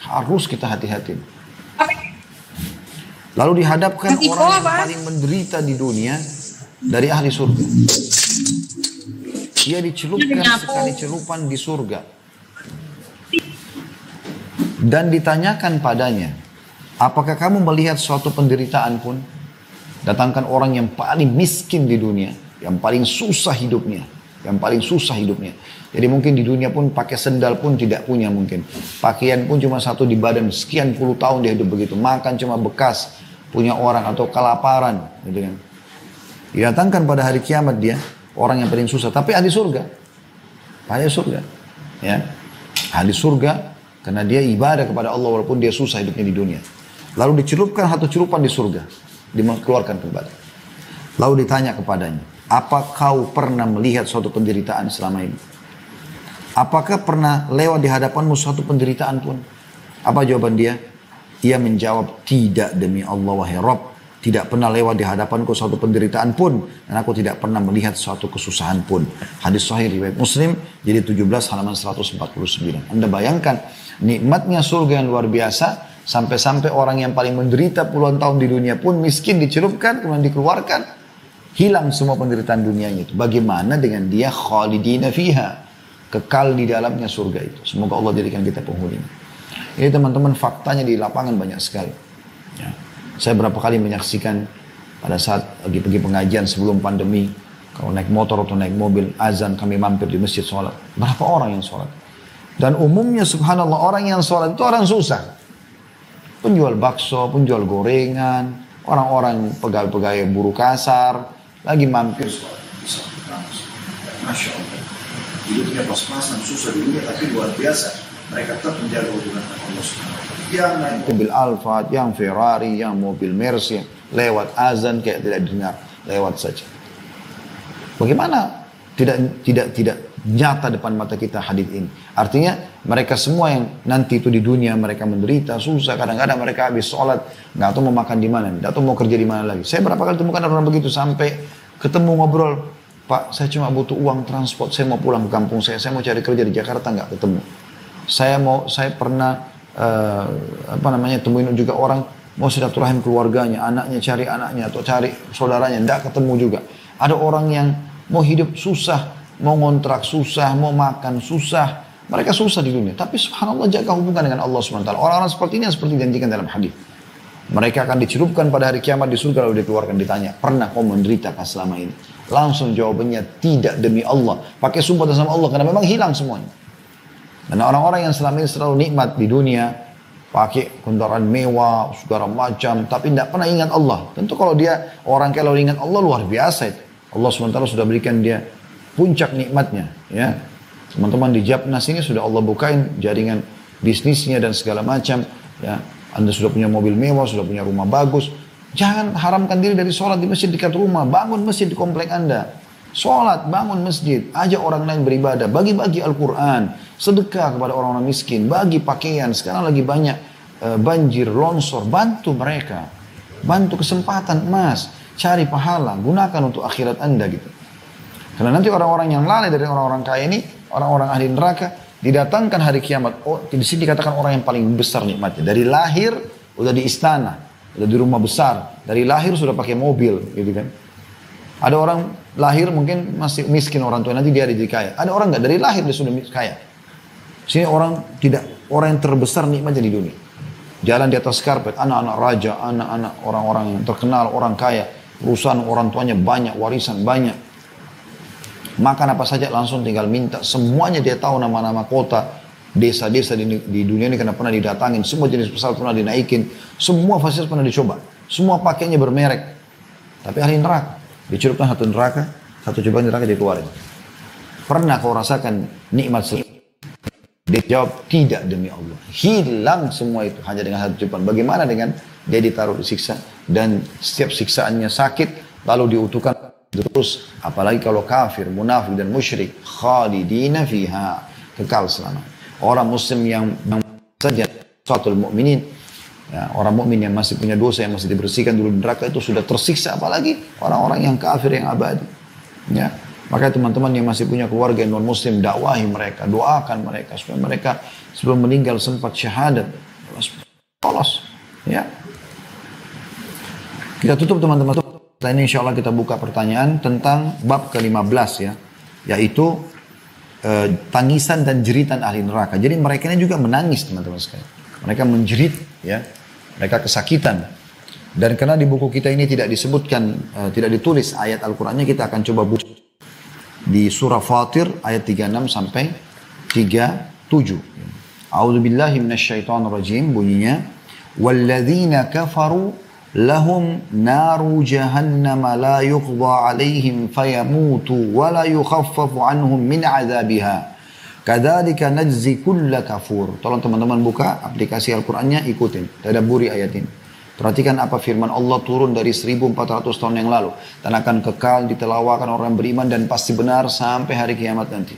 Harus kita hati-hati. Lalu dihadapkan orang yang paling menderita di dunia dari ahli surga. Ia dicelupkan sekali celupan di surga. Dan ditanyakan padanya, apakah kamu melihat suatu penderitaan pun? Datangkan orang yang paling miskin di dunia, yang paling susah hidupnya, Jadi mungkin di dunia pun pakai sendal pun tidak punya mungkin. Pakaian pun cuma satu di badan, sekian puluh tahun dia hidup begitu. Makan cuma bekas punya orang atau kelaparan, gitu kan. Didatangkan pada hari kiamat dia, orang yang paling susah, tapi ahli surga. Ahli surga. Ya. Ahli surga, karena dia ibadah kepada Allah walaupun dia susah hidupnya di dunia. Lalu dicelupkan satu celupan di surga. Dikeluarkan kembali. Lalu ditanya kepadanya, apa kau pernah melihat suatu penderitaan selama ini? Apakah pernah lewat di hadapanmu suatu penderitaan pun? Apa jawaban dia? Ia menjawab, tidak demi Allah wahai Rabb. Tidak pernah lewat di hadapanku suatu penderitaan pun. Dan aku tidak pernah melihat suatu kesusahan pun. Hadis sahih riwayat Muslim, jadi 17 halaman 149. Anda bayangkan, nikmatnya surga yang luar biasa. Sampai-sampai orang yang paling menderita puluhan tahun di dunia pun miskin dicelupkan, kemudian dikeluarkan. Hilang semua penderitaan dunianya itu. Bagaimana dengan dia khalidina fiha. Kekal di dalamnya surga itu. Semoga Allah jadikan kita penghuninya. Ini teman-teman faktanya di lapangan banyak sekali. Ya. Saya berapa kali menyaksikan pada saat lagi pergi pengajian sebelum pandemi. Kalau naik motor atau naik mobil, azan kami mampir di masjid sholat. Berapa orang yang sholat? Dan umumnya subhanallah orang yang sholat itu orang susah. Penjual bakso, penjual gorengan, orang-orang pegawai-pegawai buruh kasar, lagi mampir sholat. Masya Allah. Hidupnya pas-pasan, susah dulunya, tapi luar biasa. Mereka tetap menjaga hubungan dengan Allah SWT. Yang naik mobil Alphard, yang Ferrari, yang mobil Mercy, lewat azan kayak tidak dengar, lewat saja. Bagaimana tidak nyata depan mata kita hadis ini? Artinya mereka semua yang nanti itu di dunia mereka menderita, susah, kadang-kadang mereka habis sholat, nggak tahu mau makan di mana, nggak tahu mau kerja di mana lagi. Saya berapa kali temukan orang begitu sampai ketemu ngobrol, Pak, saya cuma butuh uang transport, saya mau pulang ke kampung saya mau cari kerja di Jakarta, nggak ketemu. Saya pernah temuin juga orang mau silaturahim keluarganya, anaknya cari anaknya atau cari saudaranya, nggak ketemu juga. Ada orang yang mau hidup susah, mau ngontrak susah, mau makan susah, mereka susah di dunia. Tapi subhanallah jaga hubungan dengan Allah SWT. Orang-orang seperti ini seperti dijanjikan dalam hadis. Mereka akan dicelupkan pada hari kiamat di surga lalu dikeluarkan, ditanya, pernah kau menderita selama ini? Langsung jawabannya tidak demi Allah. Pakai sumpah sama Allah karena memang hilang semuanya. Dan orang-orang yang selama ini selalu nikmat di dunia, pakai kendaraan mewah, segala macam, tapi tidak pernah ingat Allah. Tentu kalau dia orang kalau ingat Allah luar biasa itu. Allah SWT sudah berikan dia puncak nikmatnya. Ya, teman-teman di Japnas ini sudah Allah bukain jaringan bisnisnya dan segala macam. Ya, Anda sudah punya mobil mewah, sudah punya rumah bagus. Jangan haramkan diri dari sholat di masjid dekat rumah. Bangun masjid di komplek Anda. Sholat, bangun masjid, ajak orang lain beribadah, bagi-bagi Al-Quran, sedekah kepada orang-orang miskin, bagi pakaian. Sekarang lagi banyak banjir, longsor, bantu mereka. Bantu kesempatan emas, cari pahala, gunakan untuk akhirat Anda gitu. Karena nanti orang-orang yang lalai dari orang-orang kaya ini, orang-orang ahli neraka, didatangkan hari kiamat. Oh, di sini dikatakan orang yang paling besar nikmatnya. Dari lahir, udah di istana, udah di rumah besar. Dari lahir sudah pakai mobil, gitu kan. Ada orang lahir mungkin masih miskin orang tua, nanti dia jadi kaya. Ada orang enggak, dari lahir dia sudah kaya. Sini orang yang terbesar nikmatnya di dunia. Jalan di atas karpet, anak-anak raja, anak-anak orang-orang yang terkenal, orang kaya. Perusahaan orang tuanya banyak, warisan banyak. Makan apa saja langsung tinggal minta. Semuanya dia tahu nama-nama kota, desa-desa di dunia ini karena pernah didatangin. Semua jenis pesawat pernah dinaikin. Semua fasilitas pernah dicoba. Semua pakainya bermerek. Tapi ahli neraka. Dicelupkan satu neraka, satu cobaan neraka dikeluarin. Pernah kau rasakan nikmat sesuatu? Dia jawab, tidak demi Allah. Hilang semua itu hanya dengan satu cobaan. Bagaimana dengan dia ditaruh disiksa dan setiap siksaannya sakit lalu diutuhkan terus, apalagi kalau kafir, munafik dan musyrik, khalidina fiha, kekal selama. Orang muslim yang saja suatul mukminin, ya, orang mukmin yang masih punya dosa yang masih dibersihkan dulu di neraka itu sudah tersiksa, apalagi orang-orang yang kafir yang abadi. Ya, maka teman-teman yang masih punya keluarga yang non muslim, dakwahi mereka, doakan mereka supaya mereka sebelum meninggal sempat syahadat, lolos. Ya, kita tutup teman-teman. Setelah ini insya Allah kita buka pertanyaan tentang bab ke-15 ya, yaitu tangisan dan jeritan ahli neraka. Jadi mereka ini juga menangis teman-teman sekalian. Mereka menjerit, ya, mereka kesakitan. Dan karena di buku kita ini tidak disebutkan, tidak ditulis ayat Al-Qur'annya, kita akan coba buka di surah Fatir ayat 36 sampai 37. A'udzubillahi minasyaitonirrajim, bunyinya, "Walladzina kafaru lahum naru jahannam la yuqda alaihim fayamutu wa la yukhaffafu anhum min adzabiha. Kadzalika najzi kulla kafur. Tolong teman-teman buka aplikasi Al-Qur'annya, ikutin, tadabburi ayat ini. Perhatikan apa firman Allah turun dari 1400 tahun yang lalu. Dan akan kekal ditelawakan orang beriman dan pasti benar sampai hari kiamat nanti.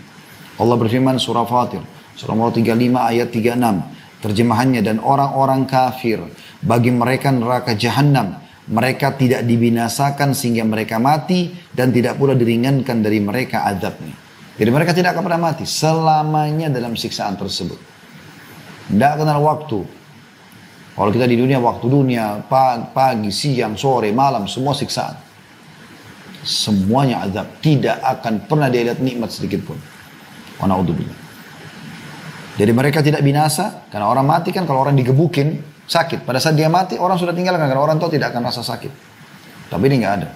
Allah berfirman surah Fatir, surah nomor 35 ayat 36. Terjemahannya, dan orang-orang kafir, bagi mereka neraka jahanam, mereka tidak dibinasakan sehingga mereka mati dan tidak pula diringankan dari mereka azabnya. Jadi mereka tidak akan pernah mati selamanya dalam siksaan tersebut. Tidak kenal waktu. Kalau kita di dunia, waktu dunia, pagi, siang, sore, malam, semua siksaan. Semuanya azab. Tidak akan pernah dia lihat nikmat sedikit pun. Wa na'udzubillah. Jadi mereka tidak binasa, karena orang mati kan kalau orang digebukin, sakit. Pada saat dia mati, orang sudah tinggalkan, karena orang tahu tidak akan rasa sakit. Tapi ini nggak ada.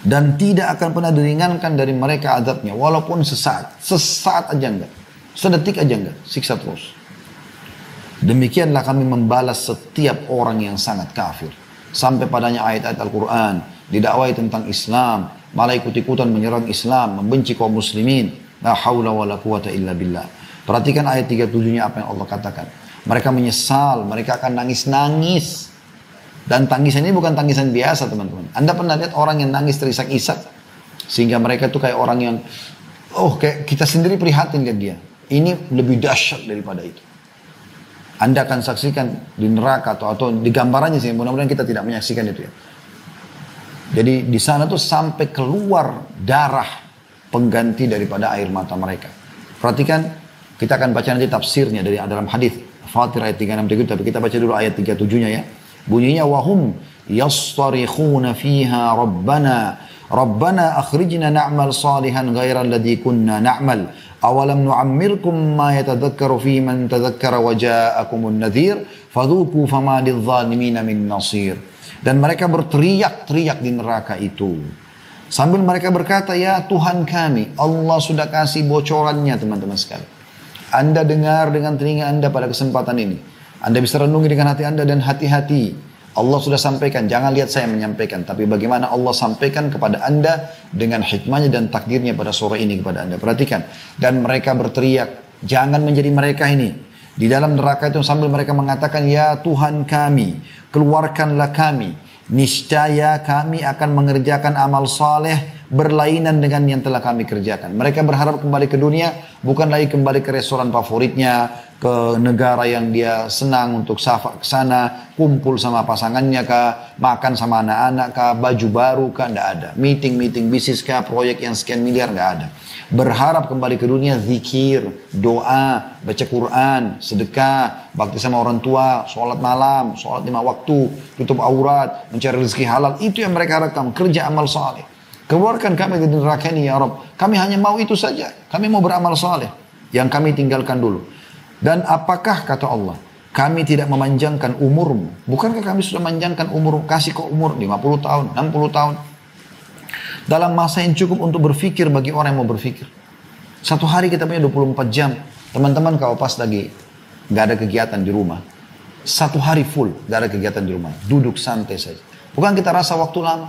Dan tidak akan pernah diringankan dari mereka azabnya, walaupun sesaat aja enggak. Sedetik aja enggak, siksa terus. Demikianlah kami membalas setiap orang yang sangat kafir. Sampai padanya ayat-ayat Al-Quran, didakwai tentang Islam, malah ikut-ikutan menyerang Islam, membenci kaum muslimin. La hawla wa la quwata illa billah. Perhatikan ayat 37-nya apa yang Allah katakan. Mereka menyesal, mereka akan nangis-nangis. Dan tangisan ini bukan tangisan biasa teman-teman. Anda pernah lihat orang yang nangis terisak-isak? Sehingga mereka itu kayak orang yang, kayak kita sendiri prihatin lihat dia. Ini lebih dahsyat daripada itu. Anda akan saksikan di neraka atau di gambarannya sih. Mudah-mudahan kita tidak menyaksikan itu ya. Jadi di sana tuh sampai keluar darah pengganti daripada air mata mereka. Perhatikan. Kita akan baca nanti tafsirnya dari dalam hadis Fatir ayat 36, tapi kita baca dulu ayat 37-nya ya. Bunyinya wahum yastarikhuna fiha rabbana akhrijna na'mal salihan ghairal ladzi kunna na'mal awalam nu'ammirkum ma yatadhakkaru fi man tadhakkara wa ja'akumun nadhir fadhuku fama lidh-dhalimina min nasir. Dan mereka berteriak-teriak di neraka itu sambil mereka berkata, ya Tuhan kami, Allah sudah kasih bocorannya teman-teman sekalian. Anda dengar dengan telinga Anda pada kesempatan ini. Anda bisa renungi dengan hati Anda dan hati-hati. Allah sudah sampaikan, jangan lihat saya menyampaikan. Tapi bagaimana Allah sampaikan kepada Anda dengan hikmahnya dan takdirnya pada sore ini kepada Anda. Perhatikan. Dan mereka berteriak, jangan menjadi mereka ini. Di dalam neraka itu sambil mereka mengatakan, ya Tuhan kami, keluarkanlah kami. Niscaya kami akan mengerjakan amal saleh berlainan dengan yang telah kami kerjakan. Mereka berharap kembali ke dunia, bukan lagi kembali ke restoran favoritnya, ke negara yang dia senang untuk safar ke sana, kumpul sama pasangannya kah, makan sama anak-anak kah, baju baru kah, enggak ada. Meeting bisnis kah, proyek yang sekian miliar, enggak ada. Berharap kembali ke dunia, zikir, doa, baca Quran, sedekah, bakti sama orang tua, sholat malam, sholat 5 waktu, tutup aurat, mencari rezeki halal. Itu yang mereka harapkan, kerja amal saleh. Keluarkan kami dari neraka ini ya Rabb. Kami hanya mau itu saja. Kami mau beramal saleh. Yang kami tinggalkan dulu. Dan apakah kata Allah, kami tidak memanjangkan umurmu? Bukankah kami sudah memanjangkan umur, kasih kau umur 50 tahun, 60 tahun? Dalam masa yang cukup untuk berfikir bagi orang yang mau berfikir. Satu hari kita punya 24 jam. Teman-teman kalau pas lagi gak ada kegiatan di rumah. Satu hari full gak ada kegiatan di rumah. Duduk santai saja. Bukan kita rasa waktu lama.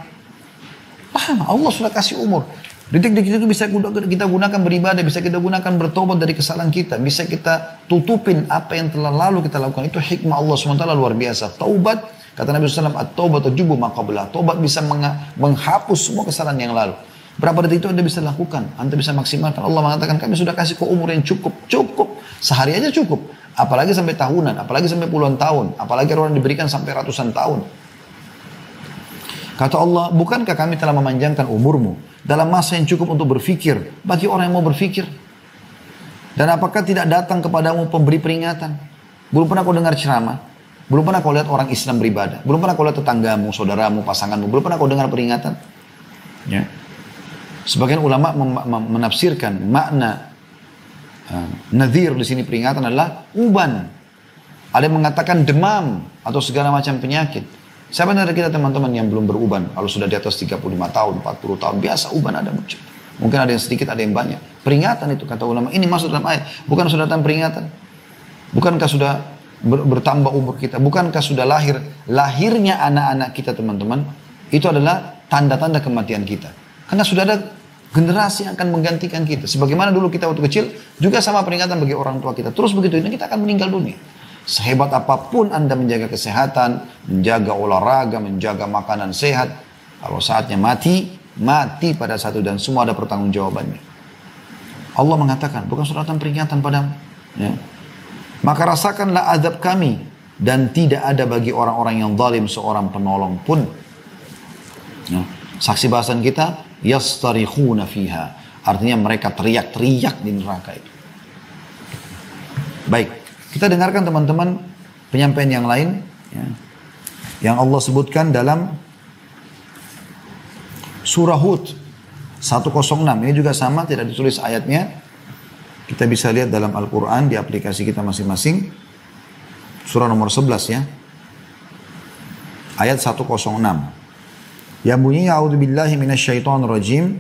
Paham, Allah sudah kasih umur. Detik-detik itu bisa kita gunakan beribadah, bisa kita gunakan bertobat dari kesalahan kita, bisa kita tutupin apa yang telah lalu kita lakukan. Itu hikmah Allah SWT luar biasa. Taubat, kata Nabi SAW, at-taubat tujubu ma qablah. Taubat bisa menghapus semua kesalahan yang lalu. Berapa detik itu Anda bisa lakukan, Anda bisa maksimalkan. Allah mengatakan kami sudah kasih ke umur yang cukup. Sehari aja cukup. Apalagi sampai tahunan, apalagi sampai puluhan tahun, apalagi orang diberikan sampai ratusan tahun. Kata Allah, bukankah kami telah memanjangkan umurmu dalam masa yang cukup untuk berfikir bagi orang yang mau berfikir? Dan apakah tidak datang kepadamu pemberi peringatan? Belum pernah kau dengar ceramah? Belum pernah kau lihat orang Islam beribadah? Belum pernah kau lihat tetanggamu, saudaramu, pasanganmu? Belum pernah kau dengar peringatan? Ya. Sebagian ulama menafsirkan makna nadhir di sini peringatan adalah uban. Ada yang mengatakan demam atau segala macam penyakit. Siapa dari kita teman-teman yang belum beruban? Kalau sudah di atas 35 tahun, 40 tahun, biasa uban ada muncul. Mungkin ada yang sedikit, ada yang banyak. Peringatan itu kata ulama. Ini masuk dalam ayat. Bukan sudah datang peringatan. Bukankah sudah bertambah umur kita? Bukankah sudah lahirnya anak-anak kita teman-teman, itu adalah tanda-tanda kematian kita. Karena sudah ada generasi yang akan menggantikan kita. Sebagaimana dulu kita waktu kecil, juga sama peringatan bagi orang tua kita. Terus begitu ini kita akan meninggal dunia. Sehebat apapun Anda menjaga kesehatan, menjaga olahraga, menjaga makanan sehat, kalau saatnya mati pada satu dan semua ada pertanggungjawabannya. Allah mengatakan, bukan suratan peringatan padamu. Ya. Maka rasakanlah azab kami, dan tidak ada bagi orang-orang yang zalim seorang penolong pun. Ya. Saksi bahasan kita, yastarikhuna fiha. Artinya mereka teriak-teriak di neraka itu. Baik, kita dengarkan teman-teman penyampaian yang lain. Ya. Yang Allah sebutkan dalam surah Hud 106. Ini juga sama, tidak ditulis ayatnya. Kita bisa lihat dalam Al-Quran di aplikasi kita masing-masing. Surah nomor 11 ya. Ayat 106. Yang bunyinya a'udzubillahi minasyaitonirrajim.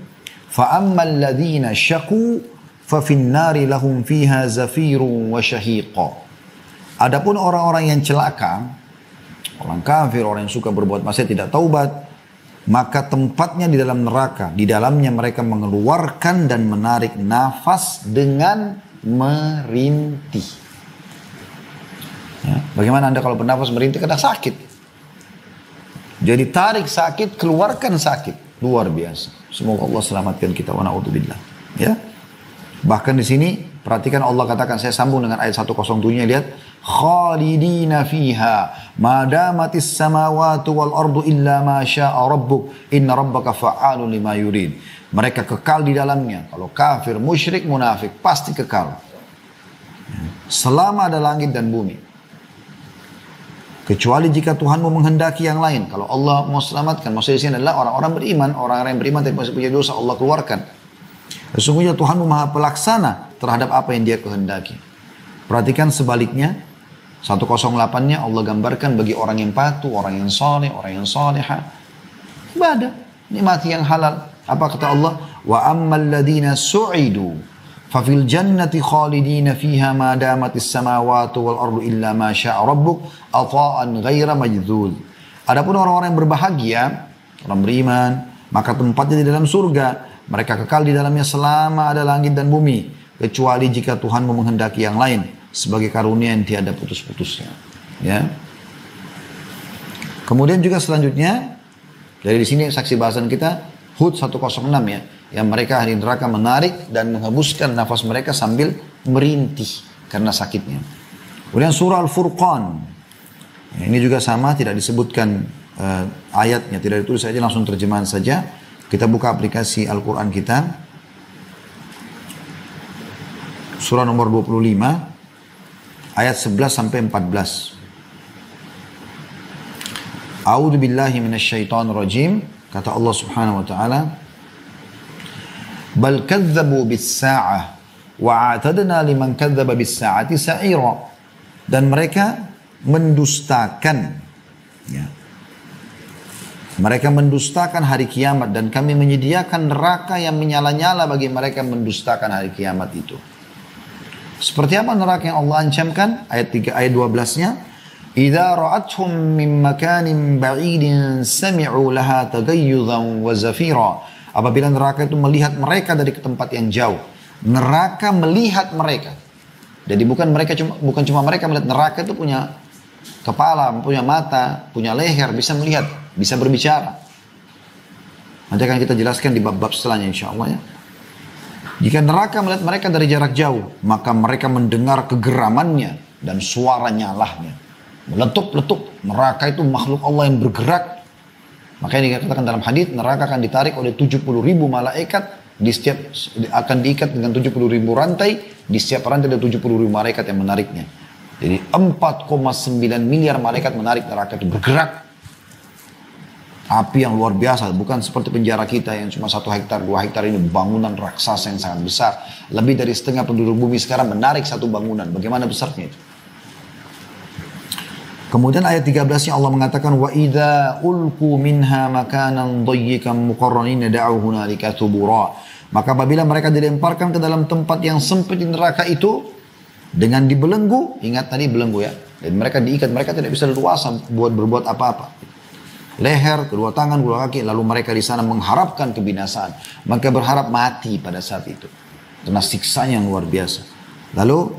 Fa'ammal ladzina syaqu fafin nari lahum fiha zafirun wa syahiqa. Adapun orang-orang yang celaka, orang kafir, orang yang suka berbuat maksiat tidak taubat, maka tempatnya di dalam neraka. Di dalamnya mereka mengeluarkan dan menarik nafas dengan merintih. Ya, bagaimana Anda kalau bernafas merintih? Kadang sakit. Jadi tarik sakit, keluarkan sakit. Luar biasa. Semoga Allah selamatkan kita. Wa na'udzubillah. Ya. Bahkan di sini, perhatikan Allah katakan, saya sambung dengan ayat 107-nya, lihat. Khalidina fiha, madamatis samawatu wal ardu illa ma sya'a rabbuk, inna rabbaka fa'alun lima yurid. Mereka kekal di dalamnya. Kalau kafir, musyrik, munafik, pasti kekal. Selama ada langit dan bumi. Kecuali jika Tuhanmu menghendaki yang lain. Kalau Allah mau selamatkan, maksudnya di sini adalah orang-orang beriman. Orang-orang yang beriman tapi masih punya dosa, Allah keluarkan. Sesungguhnya Tuhanmu maha pelaksana terhadap apa yang dia kehendaki. Perhatikan sebaliknya. 108-nya Allah gambarkan bagi orang yang patuh, orang yang saleh, orang yang salihah. Ibadah. Nikmati yang halal. Apa kata Allah? Wa ammal ladina su'idu. Fafil jannati khalidina fiha ma damatis samawati wal ardu illa ma sya'a rabbuk ata'an ghaira majdzul. Adapun orang-orang yang berbahagia, orang beriman, maka tempatnya di dalam surga. Mereka kekal di dalamnya selama ada langit dan bumi, kecuali jika Tuhanmu menghendaki yang lain sebagai karunia yang tiada putus-putusnya. Ya. Kemudian juga selanjutnya dari sini saksi bahasan kita Hud 106 ya. Yang mereka ahli neraka menarik dan menghembuskan nafas mereka sambil merintih karena sakitnya. Kemudian surah Al-Furqan. Ya, ini juga sama, tidak disebutkan ayatnya, tidak ditulis saja, langsung terjemahan saja. Kita buka aplikasi Al-Quran kita. Surah nomor 25, ayat 11 sampai 14. A'udzu billahi minasyaitonir rajim. Kata Allah Subhanahu wa taala, bal kadzabu bis-sa'ah wa a'tadna liman kadzdzaba bis-sa'ati sa'ira. Dan mereka mendustakan, ya. Mereka mendustakan hari kiamat dan kami menyediakan neraka yang menyala-nyala bagi mereka mendustakan hari kiamat itu. Seperti apa neraka yang Allah ancamkan? Ayat 3, ayat 12-nya. Idza ra'athum min makanin ba'idin sami'u laha tagayyuzan wa zafira. Apabila neraka itu melihat mereka dari tempat yang jauh, neraka melihat mereka. Jadi bukan cuma mereka melihat, neraka itu punya kepala, punya mata, punya leher, bisa melihat, bisa berbicara. Nanti akan kita jelaskan di bab-bab setelahnya insyaallah ya. Jika neraka melihat mereka dari jarak jauh, maka mereka mendengar kegeramannya dan suara nyalahnya. Meletup-letup. Neraka itu makhluk Allah yang bergerak. Makanya dikatakan dalam hadis neraka akan ditarik oleh 70.000 malaikat, akan diikat dengan 70.000 rantai, di setiap rantai ada 70.000 malaikat yang menariknya. Jadi 4,9 miliar malaikat menarik neraka itu bergerak. Api yang luar biasa, bukan seperti penjara kita yang cuma 1 hektar, 2 hektar, ini bangunan raksasa yang sangat besar. Lebih dari setengah penduduk bumi sekarang menarik satu bangunan. Bagaimana besarnya itu? Kemudian ayat 13-nya Allah mengatakan wa idza ulqu minha makanan dayyikan muqarranina da'u hunalika thubura. Maka apabila mereka dilemparkan ke dalam tempat yang sempit di neraka itu dengan dibelenggu, ingat tadi belenggu ya, Dan mereka diikat, mereka tidak bisa leluasa buat berbuat apa-apa. Leher, kedua tangan, kedua kaki, lalu mereka di sana mengharapkan kebinasaan. Mereka berharap mati pada saat itu. Karena siksanya yang luar biasa. Lalu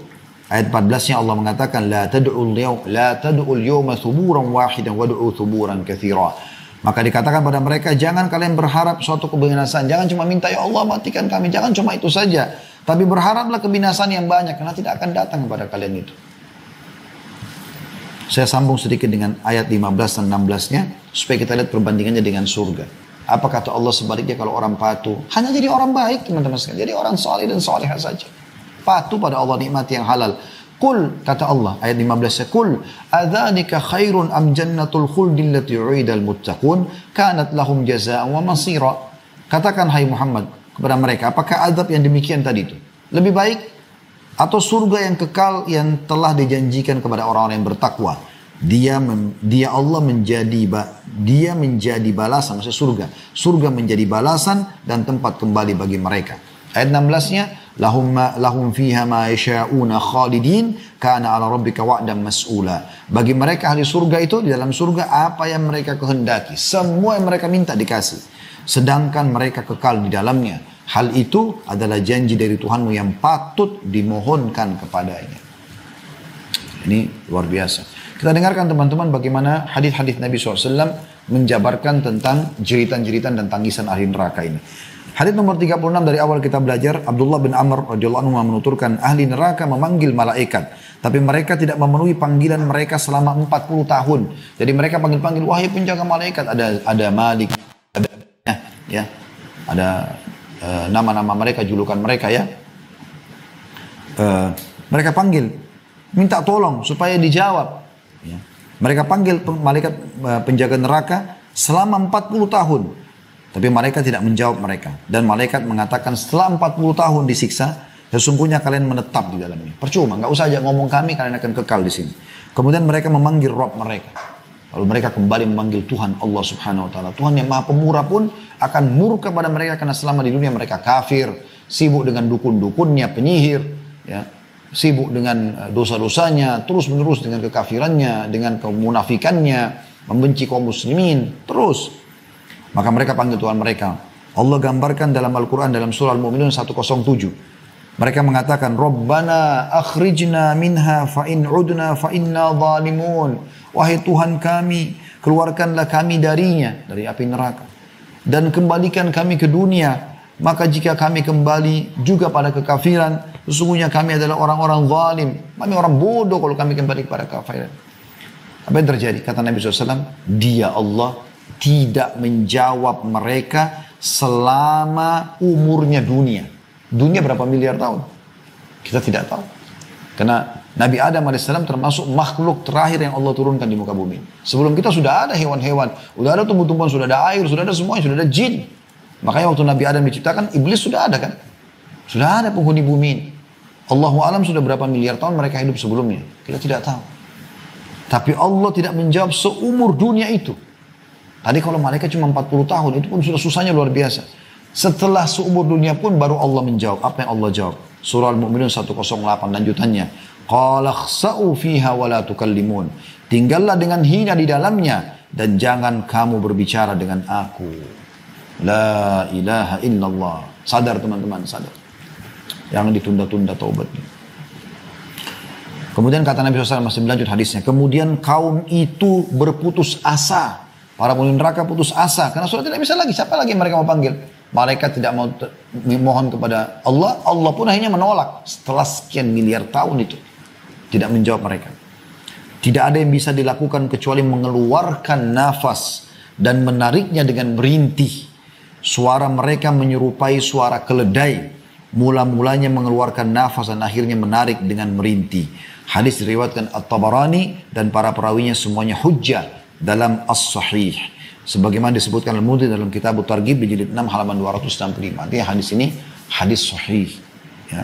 ayat 14-nya Allah mengatakan, La tad'ul yawma thuburan wahidan wad'u thuburan kathira. Maka dikatakan pada mereka, jangan kalian berharap suatu kebinasaan. Jangan cuma minta, ya Allah matikan kami. Jangan cuma itu saja. Tapi berharaplah kebinasaan yang banyak. Karena tidak akan datang kepada kalian itu. Saya sambung sedikit dengan ayat 15 dan 16-nya. Supaya kita lihat perbandingannya dengan surga. Apa kata Allah sebaliknya kalau orang patuh? Hanya jadi orang baik teman-teman sekalian. Jadi orang saleh dan salihah saja. Patuh pada Allah, nikmati yang halal. Kul, kata Allah, ayat 15-nya, Kul, adzanika khairun am jannatul khuldi allati u'idal muttaqun, kanat lahum jaza'an wa masira. Katakan, hai Muhammad, kepada mereka, apakah azab yang demikian tadi itu lebih baik? Atau surga yang kekal yang telah dijanjikan kepada orang-orang yang bertakwa? Dia menjadi balasan, maksudnya surga. Surga menjadi balasan dan tempat kembali bagi mereka. Ayat 16-nya, lahum fiha ma yasha'una khalidin kana 'ala rabbika wa'dan mas'ula. Bagi mereka ahli surga itu, di dalam surga apa yang mereka kehendaki, semua yang mereka minta dikasih. Sedangkan mereka kekal di dalamnya. Hal itu adalah janji dari Tuhanmu yang patut dimohonkan kepadanya. Ini luar biasa. Kita dengarkan teman-teman bagaimana hadis-hadis Nabi SAW menjabarkan tentang jeritan-jeritan dan tangisan ahli neraka ini. Hadis nomor 36 dari awal kita belajar, Abdullah bin Amr radhiyallahu anhu menuturkan, ahli neraka memanggil malaikat, tapi mereka tidak memenuhi panggilan mereka selama 40 tahun. Jadi mereka panggil-panggil, wahai penjaga malaikat, ada Malik, ada nama-nama mereka, julukan mereka ya. Mereka panggil, minta tolong supaya dijawab. Ya. Mereka panggil malaikat penjaga neraka selama 40 tahun. Tapi malaikat tidak menjawab mereka. Dan malaikat mengatakan setelah 40 tahun disiksa, sesungguhnya kalian menetap di dalamnya. Percuma, nggak usah aja ngomong kami, kalian akan kekal di sini. Kemudian mereka memanggil Rabb mereka. Lalu mereka kembali memanggil Tuhan Allah Subhanahu Wa Taala. Tuhan yang Maha Pemurah pun akan murka pada mereka karena selama di dunia mereka kafir, sibuk dengan dukun-dukunnya, penyihir, ya, sibuk dengan dosa-dosanya, terus menerus dengan kekafirannya, dengan kemunafikannya, membenci kaum muslimin, terus. Maka mereka panggil Tuhan mereka. Allah gambarkan dalam Al-Quran dalam surah Al-Mu'minun 107. Mereka mengatakan, Rabbana akhrijna minha fa'in udna fa'inna zalimun. Wahai Tuhan kami, keluarkanlah kami darinya, dari api neraka. Dan kembalikan kami ke dunia. Maka jika kami kembali juga pada kekafiran, sesungguhnya kami adalah orang-orang zalim. Kami orang bodoh kalau kami kembali kepada kekafiran. Apa yang terjadi? Kata Nabi SAW, Dia Allah tidak menjawab mereka selama umurnya dunia. Dunia berapa miliar tahun? Kita tidak tahu. Karena Nabi Adam AS termasuk makhluk terakhir yang Allah turunkan di muka bumi. Sebelum kita sudah ada hewan-hewan, sudah ada tumbuh-tumbuhan, sudah ada air, sudah ada semuanya, sudah ada jin. Makanya waktu Nabi Adam diciptakan, iblis sudah ada kan? Sudah ada penghuni bumi ini. Allahu alam sudah berapa miliar tahun mereka hidup sebelumnya. Kita tidak tahu. Tapi Allah tidak menjawab seumur dunia itu. Tadi kalau malaikat cuma 40 tahun, itu pun sudah susahnya luar biasa. Setelah seumur dunia pun baru Allah menjawab. Apa yang Allah jawab? Surah Al-Mu'minun 108 lanjutannya. Qala khsa'u fiha wa la tukallimun. Tinggallah dengan hina di dalamnya dan jangan kamu berbicara dengan aku. La ilaha illallah. Sadar teman-teman, sadar. Jangan ditunda-tunda taubatnya. Kemudian kata Nabi SAW masih berlanjut hadisnya. Kemudian kaum itu berputus asa. Para penghuni neraka putus asa karena sudah tidak bisa lagi. Siapa lagi yang mereka mau panggil? Malaikat tidak mau mohon kepada Allah. Allah pun akhirnya menolak setelah sekian miliar tahun itu. Tidak menjawab mereka. Tidak ada yang bisa dilakukan kecuali mengeluarkan nafas dan menariknya dengan merintih. Suara mereka menyerupai suara keledai. Mula-mulanya mengeluarkan nafas dan akhirnya menarik dengan merintih. Hadis diriwayatkan At-Tabarani dan para perawinya semuanya hujjah dalam As-Sahih. Sebagaimana disebutkan Al-Mudhi dalam kitab Targhib di jilid 6 halaman 265. Artinya hadis ini hadis sahih. Ya.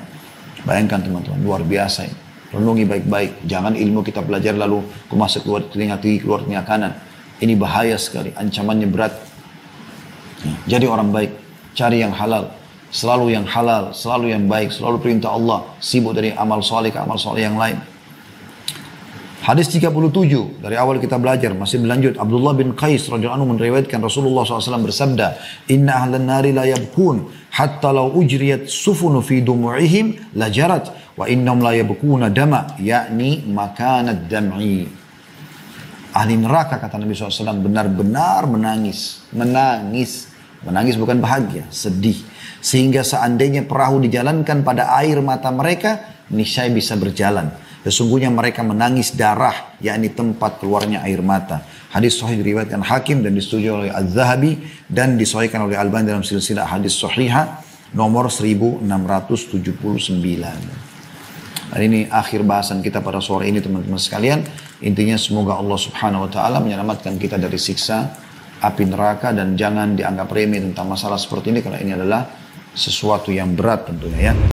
Bayangkan teman-teman, luar biasa ini. Renungi baik-baik. Jangan ilmu kita belajar lalu masuk keluar telinga kiri, keluar telinga kanan. Ini bahaya sekali. Ancamannya berat. Ya. Jadi orang baik. Cari yang halal. Selalu yang halal. Selalu yang baik. Selalu perintah Allah. Sibuk dari amal soleh ke amal soleh yang lain. Hadis 37 dari awal kita belajar masih berlanjut. Abdullah bin Qais radhiyallahu anhu meriwayatkan Rasulullah SAW bersabda, Inna ahlan nari la yabkun hatta law ujriyat sufunu fi dumu'ihim la jarat wa innahum la yabkuna dama, yakni makanad dam'i. Ahli neraka kata Nabi SAW benar-benar menangis. Menangis bukan bahagia, sedih. Sehingga seandainya perahu dijalankan pada air mata mereka, niscaya bisa berjalan. Sesungguhnya mereka menangis darah, yakni tempat keluarnya air mata. Hadis sahih diriwayatkan Hakim dan disetujui oleh Az-Zahabi dan disahihkan oleh Albani dalam silsilah hadis sahihah nomor 1679. Dan ini akhir bahasan kita pada sore ini teman-teman sekalian. Intinya semoga Allah Subhanahu wa taala menyelamatkan kita dari siksa api neraka dan jangan dianggap remeh tentang masalah seperti ini karena ini adalah sesuatu yang berat tentunya ya.